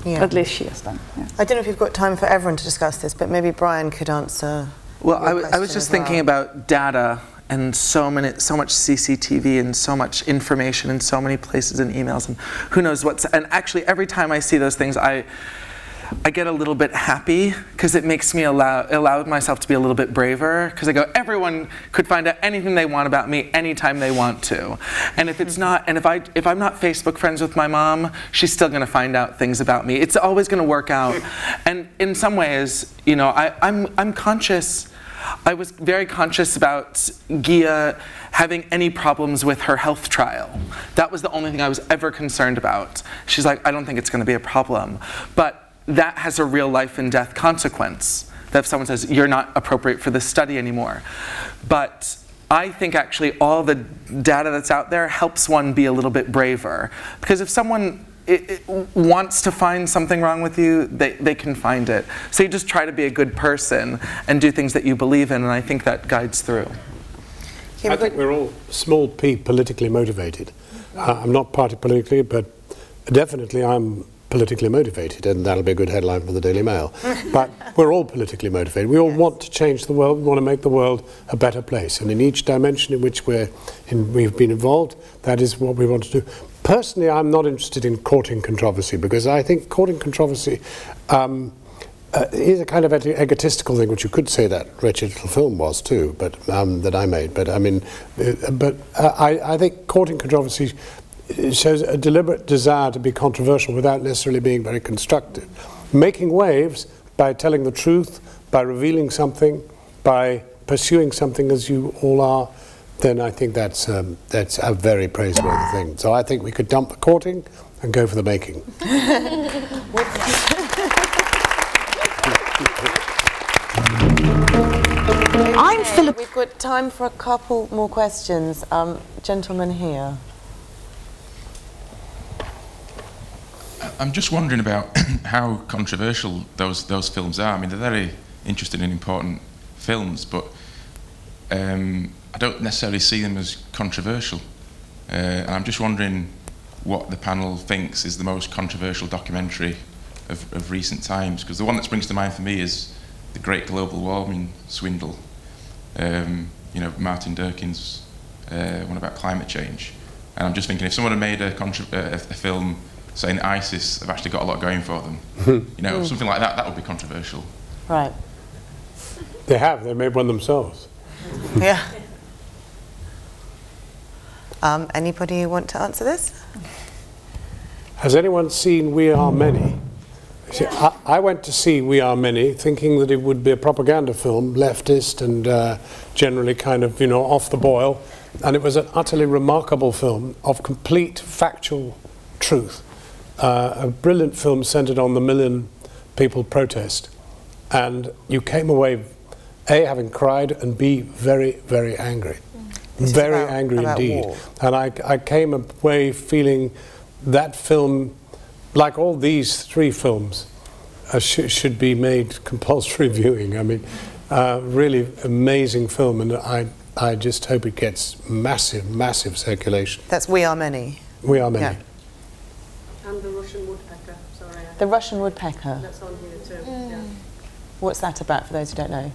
S3: Yeah. At least she has done. Yeah.
S1: I don't know if you've got time for everyone to discuss this, but maybe Brian could answer.
S5: Well, I was just thinking about data and so much CCTV and so much information in so many places and emails and who knows what's. And actually, every time I see those things, I get a little bit happy because it makes me allow myself to be a little bit braver, because I go, everyone could find out anything they want about me anytime they want to. And if it's not, and if I'm not Facebook friends with my mom, she's still going to find out things about me. It's always going to work out. And in some ways, you know, I'm conscious. I was very conscious about Gia having any problems with her health trial. That was the only thing I was ever concerned about. She's like, I don't think it's going to be a problem. But that has a real life and death consequence, that if someone says, you're not appropriate for this study anymore. But I think actually all the data that's out there helps one be a little bit braver. Because if someone wants to find something wrong with you, they can find it. So you just try to be a good person and do things that you believe in, and I think that guides through.
S2: I think we're all small p politically motivated. I'm not party politically, but definitely I'm politically motivated, and that'll be a good headline for the Daily Mail. But we're all politically motivated. We all want to change the world. We want to make the world a better place. And in each dimension in which we've been involved, that is what we want to do. Personally, I'm not interested in courting controversy, because I think courting controversy is a kind of egotistical thing, which you could say that wretched little film was too, but that I made. But I mean, I think courting controversy, it shows a deliberate desire to be controversial without necessarily being very constructive. Making waves by telling the truth, by revealing something, by pursuing something as you all are, then I think that's a very praiseworthy thing. So I think we could dump the courting and go for the making.
S1: I'm Philip. We've got time for a couple more questions. Gentleman here.
S11: I'm just wondering about how controversial those films are. I mean, they're very interesting and important films, but I don't necessarily see them as controversial. And I'm just wondering what the panel thinks is the most controversial documentary of recent times, because the one that springs to mind for me is The Great Global Warming Swindle. You know, Martin Durkin's one about climate change. And I'm just thinking, if someone had made a film saying ISIS have actually got a lot going for them, you know, something like that, that would be controversial.
S1: Right.
S2: They have. They made one themselves.
S1: Yeah. Anybody want to answer this?
S2: Has anyone seen We Are Many? See, I went to see We Are Many thinking that it would be a propaganda film, leftist and generally kind of, you know, off the boil. And it was an utterly remarkable film of complete factual truth. A brilliant film centered on the million people protest. And you came away, A, having cried, and B, very, very angry. Very angry indeed. War. And I came away feeling that film, like all these three films, should be made compulsory viewing. I mean, really amazing film, and I just hope it gets massive, massive circulation.
S1: That's We Are Many.
S2: We Are Many.
S1: Yeah.
S12: And the Russian woodpecker, sorry.
S1: The Russian woodpecker.
S12: That's on here too, yeah.
S1: What's that about, for those who don't know?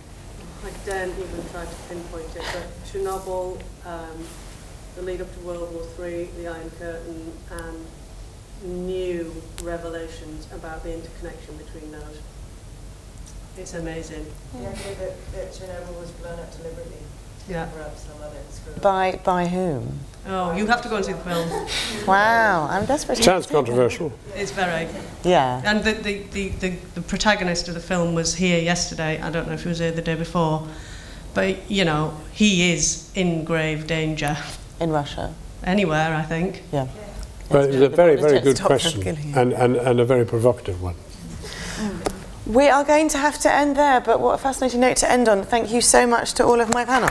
S12: I daren't even try to pinpoint it, but Chernobyl, the lead up to World War III, the Iron Curtain, and new revelations about the interconnection between those. It's amazing.
S13: The idea that Chernobyl was blown up deliberately.
S12: Yeah.
S1: By whom?
S12: Oh, you have to go and see the film.
S1: Wow, I'm desperate.
S2: Sounds controversial.
S12: It's very.
S1: Yeah.
S12: And the protagonist of the film was here yesterday. I don't know if he was here the day before, but you know, he is in grave danger.
S1: In Russia.
S12: Anywhere, I think.
S1: Yeah.
S2: Well, it was a very, very good question, and a very provocative one.
S1: We are going to have to end there, but what a fascinating note to end on. Thank you so much to all of my panel.